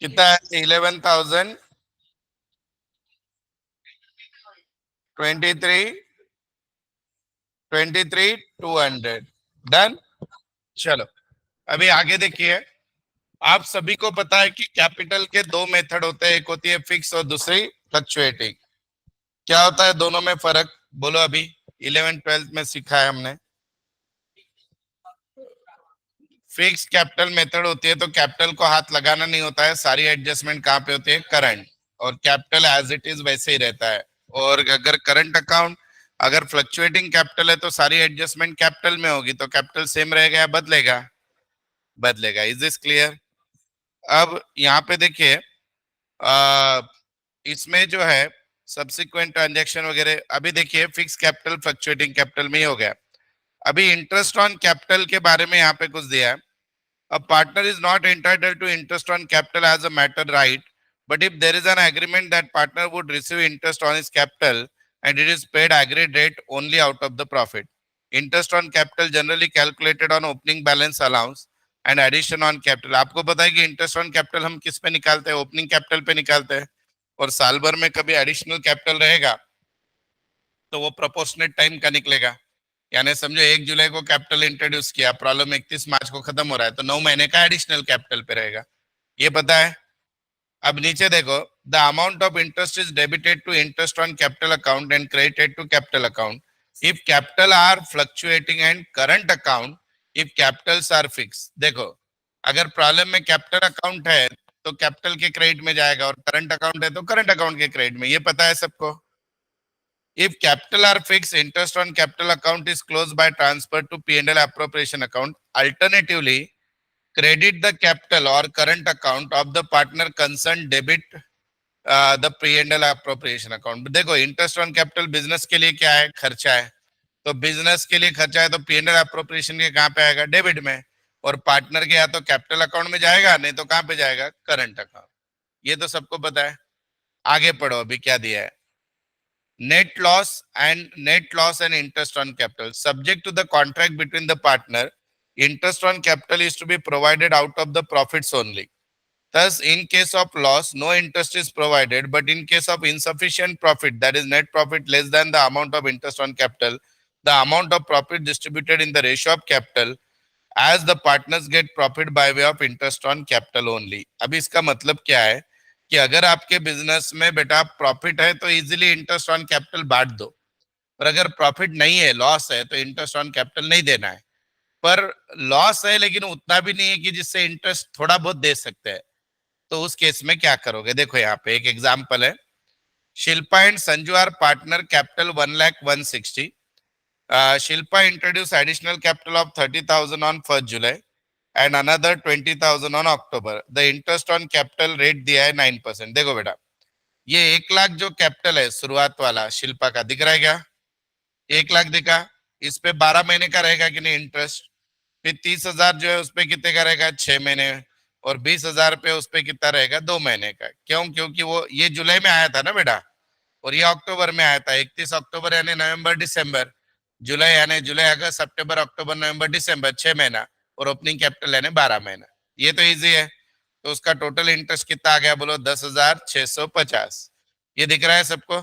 कितना है? 11,000, 23,200। डन। चलो, अभी आगे देखिए। आप सभी को पता है कि कैपिटल के दो मेथड होते हैं, एक होती है फिक्स और दूसरी फ्लक्चुएटिंग। क्या होता है दोनों में फर्क? बोलो। अभी 11th 12th में सीखा है हमने। फिक्स कैपिटल मेथड होती है तो कैपिटल को हाथ लगाना नहीं होता है, सारी एडजस्टमेंट कहाँ पे होती है? करंट। और कैपिटल एज इट इज वैसे ही रहता है। और अगर करंट अकाउंट, अगर फ्लक्चुएटिंग कैपिटल है तो सारी एडजस्टमेंट कैपिटल में होगी, तो कैपिटल सेम रहेगा या बदलेगा? बदलेगा। Is this clear? अब यहाँ पे देखिए, इसमें जो है सब्सिक्वेंट ट्रांजैक्शन वगैरह, अभी देखिए फिक्स कैपिटल फ्लक्चुएटिंग कैपिटल में ही हो गया। अभी इंटरेस्ट ऑन कैपिटल के बारे में यहाँ पे कुछ दिया है। A partner is not entitled to interest on capital as a matter right, but if there is an agreement that partner would receive interest on his capital and it is paid aggregate rate only out of the profit. Interest on capital generally calculated on opening balance allowance and addition on capital. आपको पता है कि interest on capital हम किस पे निकालते हैं? Opening capital पे निकालते हैं। और साल भर में कभी एडिशनल कैपिटल रहेगा तो वो प्रोपोर्शनेट टाइम का निकलेगा। यानी समझो 1 जुलाई को कैपिटल इंट्रोड्यूस किया, प्रॉब्लम 31 मार्च को खत्म हो रहा है, तो 9 महीने का एडिशनल कैपिटल पे रहेगा। ये पता है? अब नीचे देखो, the amount of interest is debited to interest on capital account and credited to capital account if capital are fluctuating and current account if capitals are fix. देखो, अगर प्रॉब्लम में कैपिटल अकाउंट है तो कैपिटल के credit में जाएगा, और current account है तो करंट अकाउंट के क्रेडिट में। ये पता है सबको? If capital are fixed, interest on capital account is closed by transfer to P&L appropriation account. Alternatively, credit the capital or current account of the partner concerned, debit the P&L appropriation account. देखो, interest on capital business के लिए क्या है? खर्चा है। तो business के लिए खर्चा है तो P&L एप्रोप्रिएशन के कहाँ पे आएगा? डेबिट में। और पार्टनर के या तो कैपिटल अकाउंट में जाएगा, नहीं तो कहाँ पे जाएगा? Current account. ये तो सबको पता है। आगे पढ़ो, अभी क्या दिया है। Net loss and interest on capital subject to the contract between the partner. Interest on capital is to be provided out of the profits only. Thus, in case of loss, no interest is provided, but in case of insufficient profit, that is net profit less than the amount of interest on capital, the amount of profit distributed in the ratio of capital as the partners get profit by way of interest on capital only. अभी इसका मतलब क्या है कि अगर आपके business में बेटा प्रॉफिट है तो इजीली इंटरेस्ट ऑन कैपिटल बांट दो, और अगर प्रॉफिट नहीं है, लॉस है, तो इंटरेस्ट ऑन कैपिटल नहीं देना है। पर लॉस है लेकिन उतना भी नहीं है कि जिससे इंटरेस्ट थोड़ा बहुत दे सकते हैं, तो उस केस में क्या करोगे? देखो, यहाँ पे एक एग्जांपल है। Shilpa and Sanju are partner, capital 1,01,60। Shilpa introduced additional capital of 30,000 on 1st July and another 20,000 on October. The interest on capital rate दिया है 9%। देखो बेटा, ये 1 लाख जो कैपिटल है शुरुआत वाला शिल्पा का, दिख रहा है क्या? 1 लाख दिखा। इस पे 12 महीने का रहेगा कि नहीं इंटरेस्ट? फिर 30,000 जो है उस पे कितने का रहेगा? 6 महीने। और 20,000 पे उस पे कितना रहेगा? 2 महीने का। क्यों? क्योंकि वो ये जुलाई में आया था ना बेटा, और ये अक्टूबर में आया था। 31 अक्टूबर यानी नवंबर दिसंबर, जुलाई यानी जुलाई अगस्त सितंबर अक्टूबर नवंबर दिसंबर, 6 महीना। और ओपनिंग कैपिटल यानी 12 महीना। ये तो इजी है। तो उसका टोटल इंटरेस्ट कितना आ गया? बोलो 10,650। ये दिख रहा है सबको?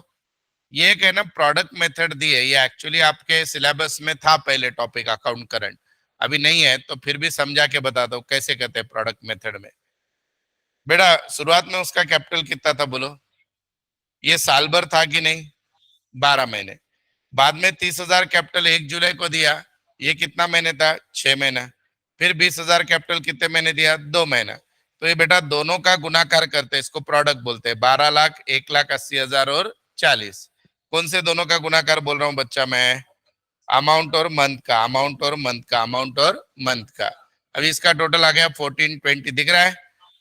ये एक है ना प्रोडक्ट मेथड दी है, ये एक्चुअली आपके सिलेबस में था पहले टॉपिक अकाउंट करंट। अभी नहीं है तो फिर भी समझा के बता दो कैसे कहते हैं प्रोडक्ट मेथड में। बेटा शुरुआत में उसका कैपिटल कितना था? बोलो। ये साल भर था कि नहीं? 12 महीने। बाद में 30,000 कैपिटल 1 जुलाई को दिया, ये कितना महीने था? 6 महीना। फिर 20,000 कैपिटल कितने महीने दिया? 2 महीना। तो ये बेटा दोनों का गुणाकार करते हैं, इसको प्रोडक्ट बोलते हैं। 12 लाख, 1,80,000 और 40। कौन से दोनों का गुणाकार बोल रहा हूँ बच्चा मैं? अमाउंट और मंथ का, अमाउंट और मंथ का, अमाउंट और मंथ का। अभी इसका टोटल आ गया 1420, दिख रहा है?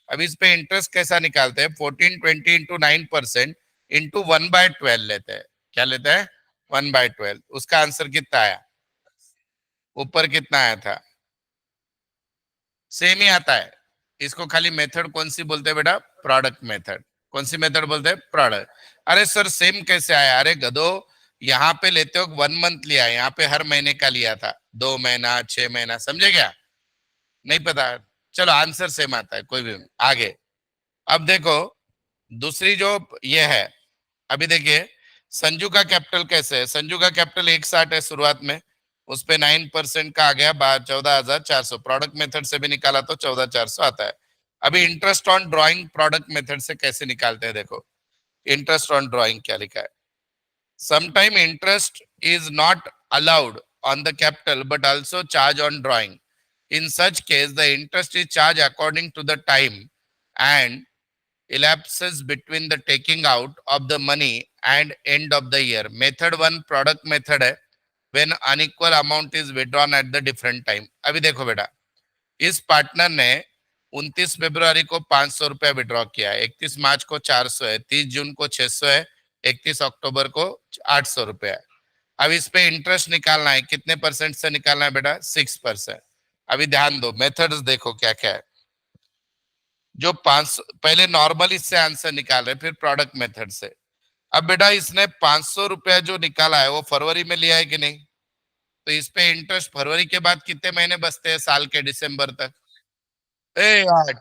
अब इस पे इंटरेस्ट कैसा निकालते हैं? 1420 इंटू 9% इंटू 1/12 लेते हैं। क्या लेते हैं? 1/12। उसका आंसर कितना आया? ऊपर कितना आया था? सेम ही आता है। इसको खाली मेथड कौन सी बोलते हैं बेटा? Product method. कौन सी मेथड बोलते हैं? प्रोडक्ट। अरे सर सेम कैसे आया? अरे गधो, यहाँ पे लेते हो 1 मंथ लिया है, यहाँ पे हर महीने का लिया था। 2 महीना, 6 महीना, समझे क्या? नहीं पता? चलो आंसर सेम आता है, कोई भी। आगे अब देखो दूसरी जो ये है, अभी देखिए संजू का कैपिटल कैसे है। संजू का कैपिटल 160 है शुरुआत में, उस पे 9% का आ गया 14,400। प्रोडक्ट मेथड से भी निकाला तो 14,400 आता है। अभी interest on drawing product method से कैसे निकालते हैं, देखो इंटरेस्ट ऑन ड्राइंग क्या लिखा है। Sometime interest is not allowed on the capital but also charge on drawing. In such case, the interest is charged according to the time and elapses between the taking out of the money and end of the year. Method one product method है, when unequal amount is withdrawn at the different time. अभी देखो बेटा, इस partner ने 29 फरवरी को 500 रुपया withdraw किया है, 31 मार्च को 400 है, 30 जून को 600 है, 31 अक्टूबर को 800 रुपया है। अब इस पे इंटरेस्ट निकालना है, कितने परसेंट से निकालना है बेटा, 6%। अभी ध्यान दो, मेथड्स देखो क्या क्या है। जो 500 पहले नॉर्मल इससे आंसर निकाल रहे, फिर प्रोडक्ट मेथड से। अब बेटा इसने 500 रुपया जो निकाला है वो फरवरी में लिया है कि नहीं, तो इस पे इंटरेस्ट फरवरी के बाद कितने महीने बचते हैं साल के, दिसंबर तक। ए यार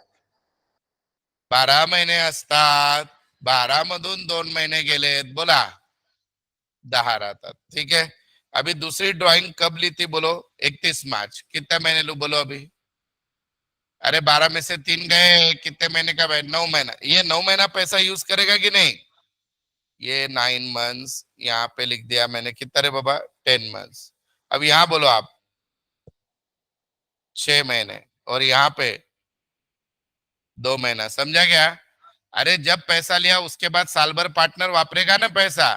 12 महिने असतात, 12 मधून 2 महिने गेलेत, बोला 10 राहतात, ठीक है। अभी दूसरी ड्राइंग कब ली थी बोलो, 31 मार्च, कितने महीने लू बोलो अभी। अरे 12 में से 3 गए, कितने महीने का भाई, 9 महीना। ये 9 महीना पैसा यूज करेगा कि नहीं, ये 9 मंथ्स यहाँ पे लिख दिया मैंने, कितना रे बाबा, 10 मंथ्स। अब यहाँ बोलो आप 6 महीने, और यहाँ पे 2 महीना, समझा क्या। अरे जब पैसा लिया उसके बाद साल भर पार्टनर वापरेगा ना पैसा,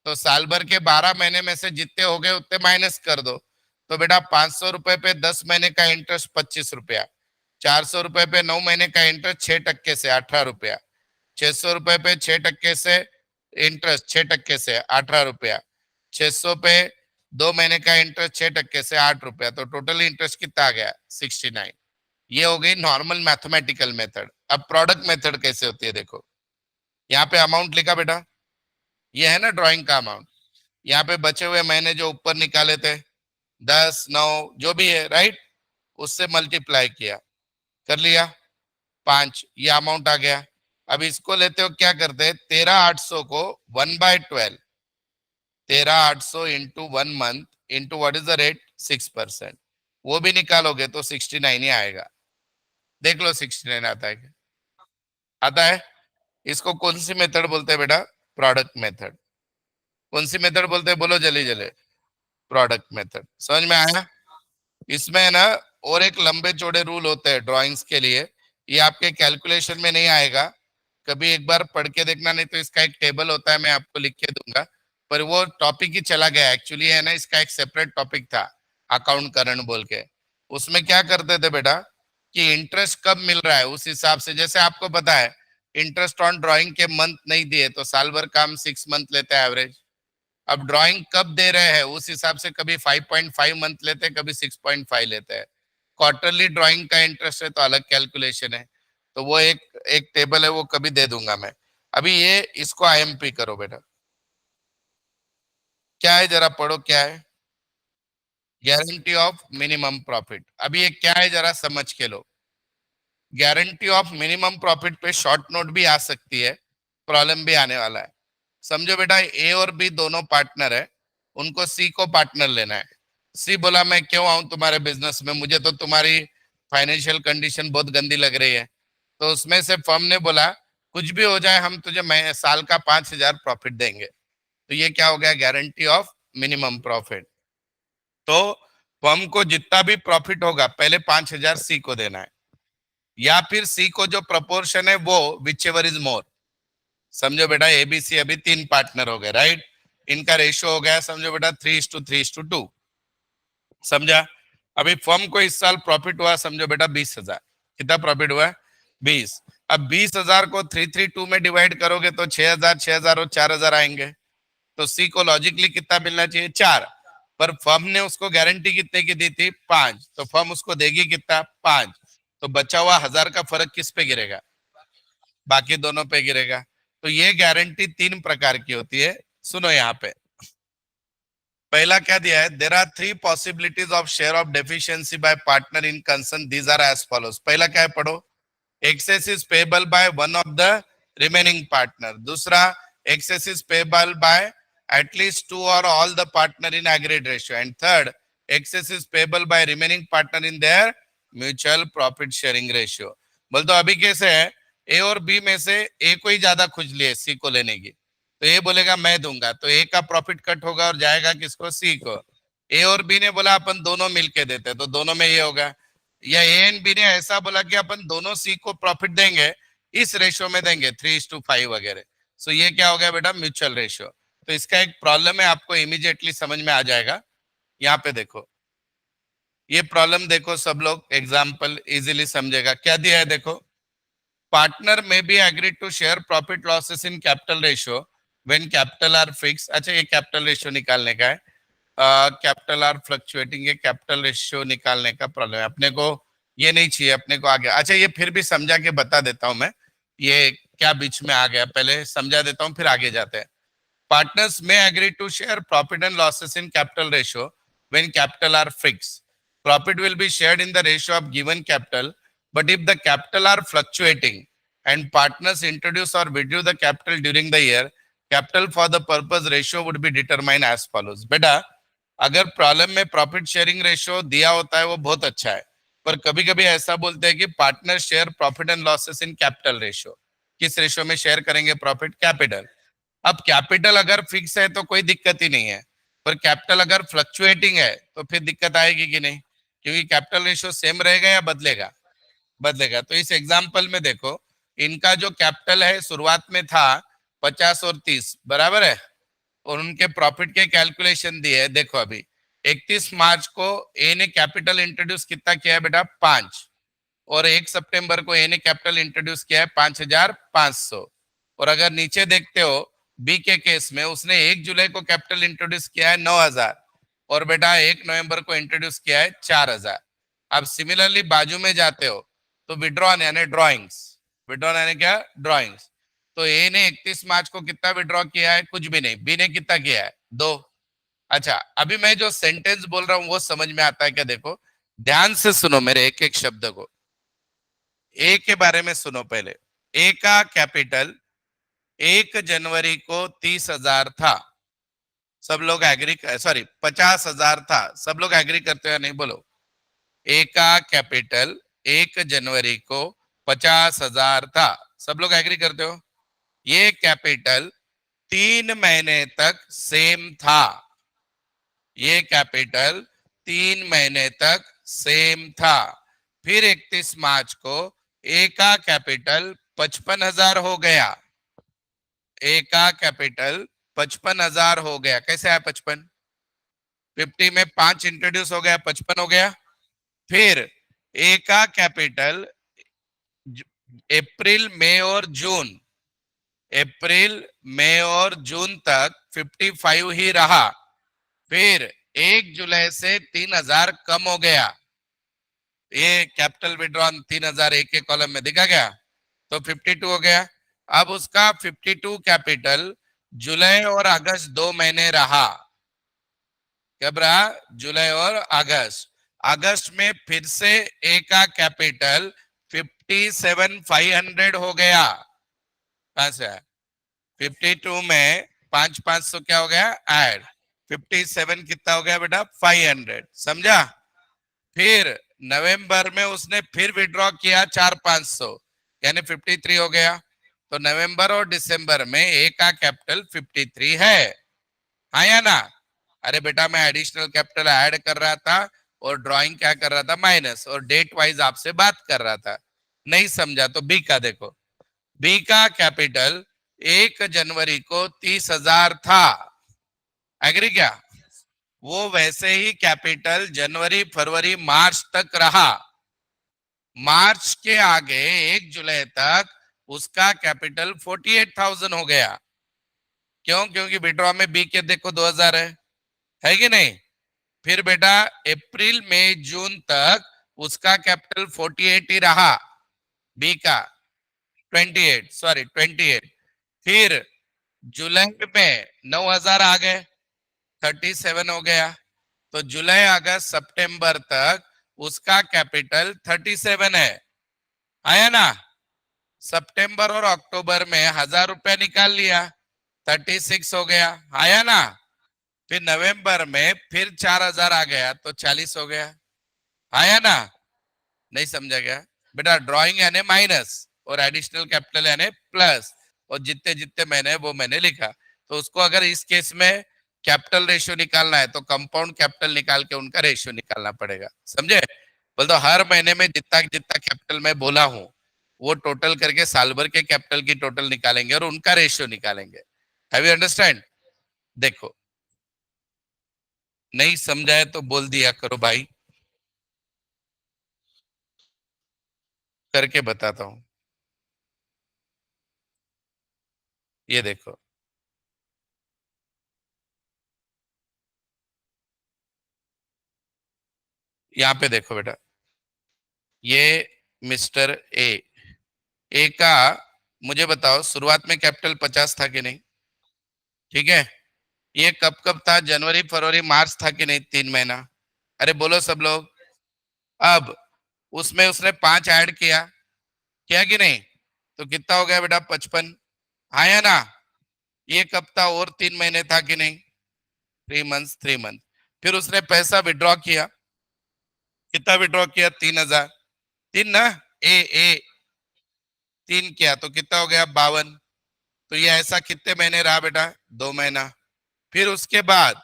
तो साल भर के 12 महीने में से जितने हो गए उतने माइनस कर दो। तो बेटा 500 रुपए पे 10 महीने का इंटरेस्ट 25 रुपया, 400 रुपए पे 9 महीने का इंटरेस्ट 6% से 18 रुपया, 600 रुपए पे 6% से इंटरेस्ट 6% से 18 रुपया, 600 पे 2 महीने का इंटरेस्ट 6% से 8 रुपया, तो टोटल इंटरेस्ट कितना आ गया, 69। ये हो गई नॉर्मल मैथमेटिकल मेथड। अब प्रोडक्ट मेथड कैसे होती है देखो, यहाँ पे अमाउंट लिखा बेटा, ये है ना ड्राइंग का अमाउंट, यहाँ पे बचे हुए महीने जो ऊपर निकाले थे 10 9 जो भी है राइट, उससे मल्टीप्लाई किया, कर लिया 5, ये अमाउंट आ गया। अब इसको लेते हो क्या करते हैं, 13,800 को 1/12, 13,800 into 1 month into what is the rate, 6%, वो भी निकालोगे तो 69 ही आएगा। देख लो 69 आता है क्या, आता है। इसको कौन सी मेथड बोलते हैं बेटा, प्रोडक्ट मेथड। कौन सी मेथड बोलते हैं, बोलो जल्दी जल्दी, प्रोडक्ट मेथड। समझ में आया। इसमें है ना और एक लंबे चौड़े रूल होते हैं ड्राइंग्स के लिए, ये आपके कैलकुलेशन में नहीं आएगा, कभी एक बार पढ़ के देखना, नहीं तो इसका एक टेबल होता है, मैं आपको लिख के दूंगा, पर वो टॉपिक ही चला गया एक्चुअली, है ना इसका एक सेपरेट टॉपिक था अकाउंट करण बोल के। उसमें क्या करते थे बेटा कि इंटरेस्ट कब मिल रहा है उस हिसाब से, जैसे आपको पता है इंटरेस्ट ऑन ड्राइंग के मंथ नहीं दिए तो साल भर काम 6 मंथ लेते हैं एवरेज। अब ड्राइंग कब दे रहे हैं उस हिसाब से कभी 5.5 मंथ लेते हैं, कभी 6.5 लेते हैं। क्वार्टरली ड्राइंग का इंटरेस्ट है तो अलग कैलकुलेशन है, तो वो एक एक टेबल है, वो कभी दे दूंगा मैं। अभी ये इसको आईएमपी करो बेटा, क्या है जरा पढ़ो क्या है, गारंटी ऑफ मिनिमम प्रॉफिट। अभी ये क्या है जरा समझ के लो। गारंटी ऑफ मिनिमम प्रॉफिट पे शॉर्ट नोट भी आ सकती है, प्रॉब्लम भी आने वाला है। समझो बेटा ए और बी दोनों पार्टनर है, उनको सी को पार्टनर लेना है। सी बोला मैं क्यों आऊं तुम्हारे बिजनेस में, मुझे तो तुम्हारी फाइनेंशियल कंडीशन बहुत गंदी लग रही है। तो उसमें से फर्म ने बोला कुछ भी हो जाए हम तुझे मैं साल का 5,000 प्रॉफिट देंगे, तो ये क्या हो गया, गारंटी ऑफ मिनिमम प्रॉफिट। तो फर्म को जितना भी प्रॉफिट होगा पहले 5,000 सी को देना है, या फिर सी को जो प्रपोर्शन है वो विच एवर इज मोर। समझो बेटा एबीसी अभी 3 पार्टनर हो गए राइट, इनका रेशियो हो गया समझो बेटा 3:3:2। समझा। अभी फर्म को इस साल प्रॉफिट हुआ समझो बेटा 20,000, कितना प्रॉफिट हुआ, 20। अब 20,000 को 3:3:2 में डिवाइड करोगे तो 6,000 6,000 और 4,000 आएंगे, तो सी को लॉजिकली कितना मिलना चाहिए, 4। पर फर्म ने उसको गारंटी कितने की दी थी, 5, तो फर्म उसको देगी कितना, 5। तो बचा हुआ 1,000 का फर्क किस पे गिरेगा, बाकी दोनों पे गिरेगा। तो ये गारंटी 3 प्रकार की होती है। सुनो यहाँ पे पहला क्या दिया है, there are 3 possibilities of share of deficiency by partner in concern, these are as follows. पहला क्या है पढ़ो, excess is payable by one of the remaining partner, दूसरा excess is payable by at least two और all the partner in agreed ratio, and third excess is payable by remaining partner in their mutual profit sharing ratio. बोल तो अभी कैसे है, ए और B में से ए को ही ज्यादा खुजली है सी को लेने की, तो ए बोलेगा मैं दूंगा, तो ए का प्रॉफिट कट होगा और जाएगा किसको, सी को। ए और बी ने बोला अपन दोनों मिलके देते, तो दोनों में ये होगा। या ए एंड बी ने ऐसा बोला कि अपन दोनों सी को प्रॉफिट देंगे, इस रेशियो में देंगे 3:5 वगैरह, सो ये क्या हो गया बेटा, म्यूचुअल रेशियो। तो इसका एक प्रॉब्लम है, आपको इमीडिएटली समझ में आ जाएगा। यहाँ पे देखो, ये प्रॉब्लम देखो, सब लोग एग्जाम्पल इजीली समझेगा। क्या दिया है देखो, partner may be agreed to share profit losses in capital ratio when capital are fix. अच्छा, ये कैपिटल रेशियो निकालने का है, कैपिटल आर फ्लक्चुएटिंग, ये कैपिटल रेशियो निकालने का प्रॉब्लम है अपने को, ये नहीं चाहिए अपने को आगे। अच्छा, ये फिर भी समझा के बता देता हूं मैं, ये क्या बीच में आ गया, पहले समझा देता हूं फिर आगे जाते हैं। Partners may agree to share profit and losses in capital ratio when capital are fixed. Profit will be shared in the ratio of given capital, but if the capital are fluctuating and partners introduce or withdraw the capital during the year, capital for the purpose ratio would be determined as follows. बेटा, अगर problem में profit sharing ratio दिया होता है वो बहुत अच्छा है, पर कभी कभी ऐसा बोलते हैं कि partner share profit and losses in capital ratio. किस रेशियो में शेयर करेंगे प्रॉफिट, कैपिटल। अब कैपिटल अगर फिक्स है तो कोई दिक्कत ही नहीं है, पर कैपिटल अगर फ्लक्चुएटिंग है तो फिर दिक्कत आएगी कि नहीं, क्योंकि कैपिटल रेशियो सेम रहेगा या बदलेगा, बदलेगा। तो इस एग्जांपल में देखो, इनका जो कैपिटल है शुरुआत में था 50 और 30 बराबर है, और उनके प्रॉफिट के कैलकुलेशन दिए है। देखो अभी 31 मार्च को ए ने कैपिटल इंट्रोड्यूस कितना किया है बेटा, 5, और 1 सितंबर को ए ने कैपिटल इंट्रोड्यूस किया है 5500। और अगर नीचे देखते हो बी के केस में उसने 1 जुलाई को कैपिटल इंट्रोड्यूस किया है 9000, और बेटा 1 नवंबर को इंट्रोड्यूस किया है 4000। अब सिमिलरली बाजू में जाते हो तो विड्रॉन यानी ड्रॉइंग्स, विड्रॉन यानी क्या, ड्रॉइंग्स। तो ए ने 31 मार्च को कितना विड्रॉ किया है, कुछ भी नहीं। बी ने कितना किया है, 2। अच्छा, अभी मैं जो सेंटेंस बोल रहा हूं वो समझ में आता है क्या, देखो ध्यान से सुनो मेरे एक एक शब्द को। ए के बारे में सुनो पहले। ए का कैपिटल 1 जनवरी को 30,000 था, सब लोग एग्री, सॉरी 50,000 था, सब लोग एग्री करते हैं नहीं, बोलो। ए का कैपिटल 1 जनवरी को 50,000 था, सब लोग एग्री करते हो। ये कैपिटल 3 महीने तक सेम था, ये कैपिटल 3 महीने तक सेम था। फिर 31 मार्च को ए का कैपिटल 55,000 हो गया, ए का कैपिटल 55,000 हो गया। कैसे आया 55, 50 में 5 इंट्रोड्यूस हो गया, 55 हो गया। फिर ए का कैपिटल अप्रैल मई और जून, अप्रैल मई और जून तक 55 ही रहा। फिर 1 जुलाई से 3,000 कम हो गया, ये कैपिटल विड्रॉन 3,000 एक के कॉलम में दिखा गया, तो 52 हो गया। अब उसका 52 कैपिटल जुलाई और अगस्त 2 महीने रहा। कब रहा, जुलाई और अगस्त। अगस्त में फिर से ए का कैपिटल 57,500 हो गया। कहां से, 52 में 5,500 क्या हो गया, ऐड 57 कितना हो गया बेटा, 500, समझा। फिर नवंबर में उसने फिर विड्रॉ किया 4,500, यानी 53 हो गया। तो नवंबर और दिसंबर में ए का कैपिटल 53 है, हाँ या ना। अरे बेटा मैं एडिशनल कैपिटल ऐड कर रहा था और ड्राइंग क्या कर रहा था, माइनस, और डेट वाइज आपसे बात कर रहा था, नहीं समझा तो बी का देखो। बी का कैपिटल 1 जनवरी को 30,000 था, एग्री क्या। वो वैसे ही कैपिटल जनवरी फरवरी मार्च तक रहा। मार्च के आगे 1 जुलाई तक उसका कैपिटल 48,000 हो गया। क्यों, क्योंकि विड्रॉ में बी के देखो 2,000 है कि नहीं। फिर बेटा अप्रैल मई जून तक उसका कैपिटल 48 ही रहा, बी का 28, सॉरी 28। फिर जुलाई में 9,000 आ गए, 37 हो गया। तो जुलाई अगस्त सितंबर तक उसका कैपिटल 37 है, आया ना। सितंबर और अक्टूबर में 1,000 रुपया निकाल लिया, 36 हो गया, आया ना। फिर नवंबर में फिर 4,000 आ गया तो 40 हो गया, आया ना। नहीं समझा गया बेटा? ड्राइंग यानी माइनस और एडिशनल कैपिटल यानी प्लस, और जितने जितने मैंने वो मैंने लिखा। तो उसको अगर इस केस में कैपिटल रेशियो निकालना है तो कंपाउंड कैपिटल निकाल के उनका रेशियो निकालना पड़ेगा, समझे? बोल दो हर महीने में जितना जितना कैपिटल मैं बोला हूं वो टोटल करके साल भर के कैपिटल की टोटल निकालेंगे और उनका रेशियो निकालेंगे। Have you understand? देखो, नहीं समझाए तो बोल दिया करो भाई, करके बताता हूं। ये देखो, यहाँ पे देखो बेटा, ये मिस्टर ए, ए का मुझे बताओ शुरुआत में कैपिटल 50 था कि नहीं? ठीक है। ये कब कब था? जनवरी फरवरी मार्च था कि नहीं? 3 महीना। अरे बोलो सब लोग। अब उसमें उसने 5 ऐड किया, किया कि नहीं? तो कितना हो गया बेटा? 55, आया ना। ये कब था? और 3 महीने था कि नहीं? 3 मंथ, 3 मंथ। फिर उसने पैसा विड्रॉ किया, कितना विड्रॉ किया? 3,000। तीन ना, ए ए 3 किया तो कितना हो गया? 52। तो ये ऐसा कितने महीने रहा बेटा? 2 महीना। फिर उसके बाद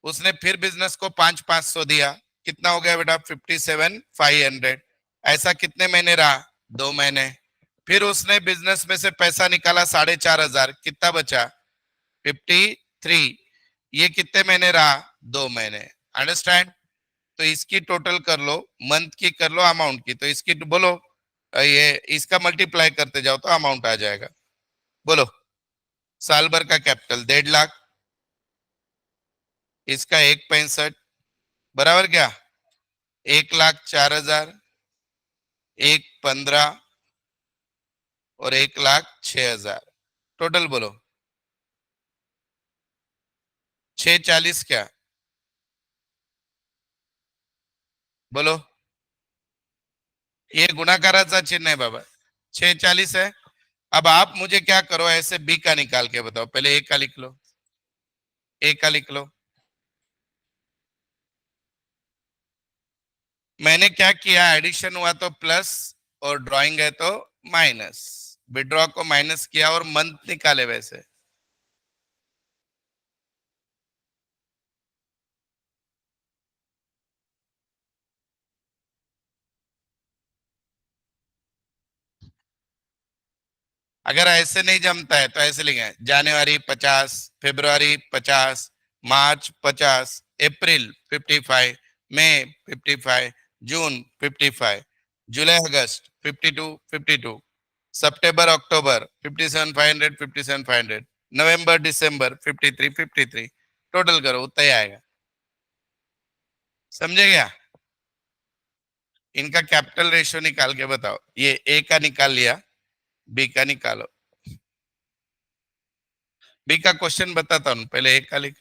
उसने फिर बिजनेस को 5,500 दिया, कितना हो गया बेटा? 57,500। ऐसा कितने महीने रहा? 2 महीने। फिर उसने बिजनेस में से पैसा निकाला 4,500, कितना बचा? 53। ये कितने महीने रहा? 2 महीने। अंडरस्टैंड? तो इसकी टोटल कर लो, मंथ की कर लो, अमाउंट की, तो इसकी तो बोलो, ये इसका मल्टीप्लाई करते जाओ तो अमाउंट आ जाएगा। बोलो, साल भर का कैपिटल 1.5 लाख, इसका 1,65, बराबर क्या? 1,04,000, 1,15 और 1,06,000। टोटल बोलो, 640 क्या? बोलो, ये गुणाकाराचा चिन्ह है बाबा, 640 है। अब आप मुझे क्या करो, ऐसे बी का निकाल के बताओ। पहले ए का लिख लो, ए का लिख लो। मैंने क्या किया, एडिशन हुआ तो प्लस और ड्राइंग है तो माइनस, विड्रॉ को माइनस किया और मंथ निकाले वैसे। अगर ऐसे नहीं जमता है तो ऐसे लिखे, जनवरी 50, फरवरी 50, मार्च 50, अप्रैल 55, मई 55, जून 55, जुलाई अगस्त 52, 52, सितंबर अक्टूबर 57,500, 57,500, नवंबर दिसंबर 53, 53। टोटल करो उतना ही आएगा, समझे क्या? इनका कैपिटल रेशियो निकाल के बताओ। ये ए का निकाल लिया, बी का निकालो। बी का क्वेश्चन बताता हूँ, पहले ए का लिख।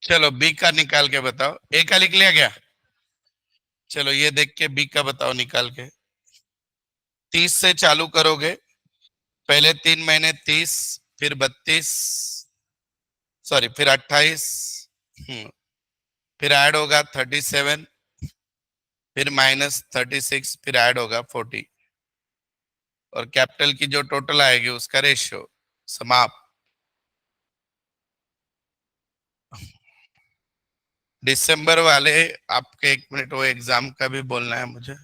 चलो बी का निकाल के बताओ। ए का लिख लिया क्या? चलो ये देख के बी का बताओ निकाल के। 30 से चालू करोगे, पहले 3 महीने 30, फिर 32, सॉरी फिर 28, फिर ऐड होगा 37, फिर -36, फिर ऐड होगा 40, और कैपिटल की जो टोटल आएगी उसका रेशियो। समाप्त। दिसंबर वाले आपके, 1 मिनट, वो एग्जाम का भी बोलना है मुझे।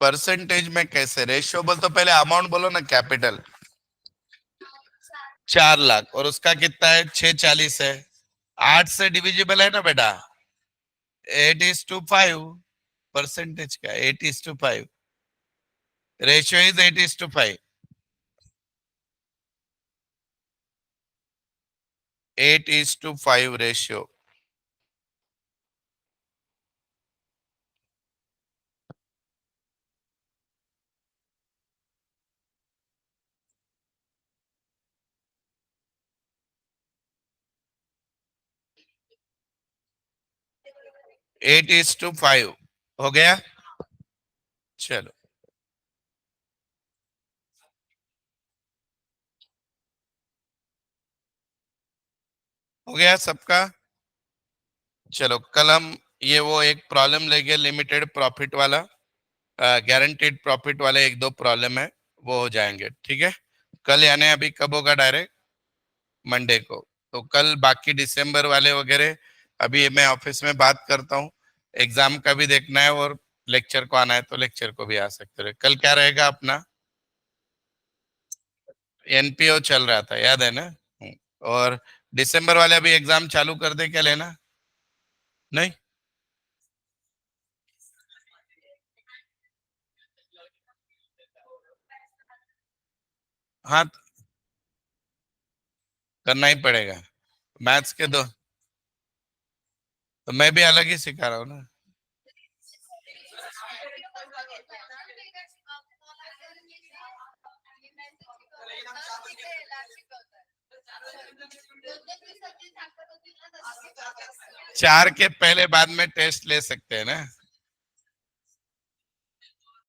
परसेंटेज में कैसे? रेशियो बोल तो पहले अमाउंट बोलो ना, कैपिटल 4 लाख और उसका कितना है? 640 है। 8 से डिविजिबल है ना बेटा, 8:5। परसेंटेज का 8:5, ratio is 8:5। 8:5 ratio. Eight is to five हो गया। चलो, हो गया सबका। चलो कल हम ये वो एक प्रॉब्लम लेंगे, लिमिटेड प्रॉफिट वाला, गारंटीड प्रॉफिट वाले एक दो प्रॉब्लम है, वो हो जाएंगे, ठीक है। कल यानी अभी कब होगा? डायरेक्ट मंडे को। तो कल बाकी दिसंबर वाले वगैरह अभी मैं ऑफिस में बात करता हूँ। एग्जाम का भी देखना है और लेक्चर को आना है तो लेक्चर को भी आ सकते हो। कल क्या रहेगा अपना? एनपीओ चल रहा था, याद है ना? और दिसंबर वाले अभी एग्जाम चालू कर दे क्या लेना? नहीं? हाँ, करना ही पड़ेगा। मैथ्स के दो तो मैं भी अलग ही सिखा रहा हूँ ना। 4 के पहले बाद में टेस्ट ले सकते हैं ना।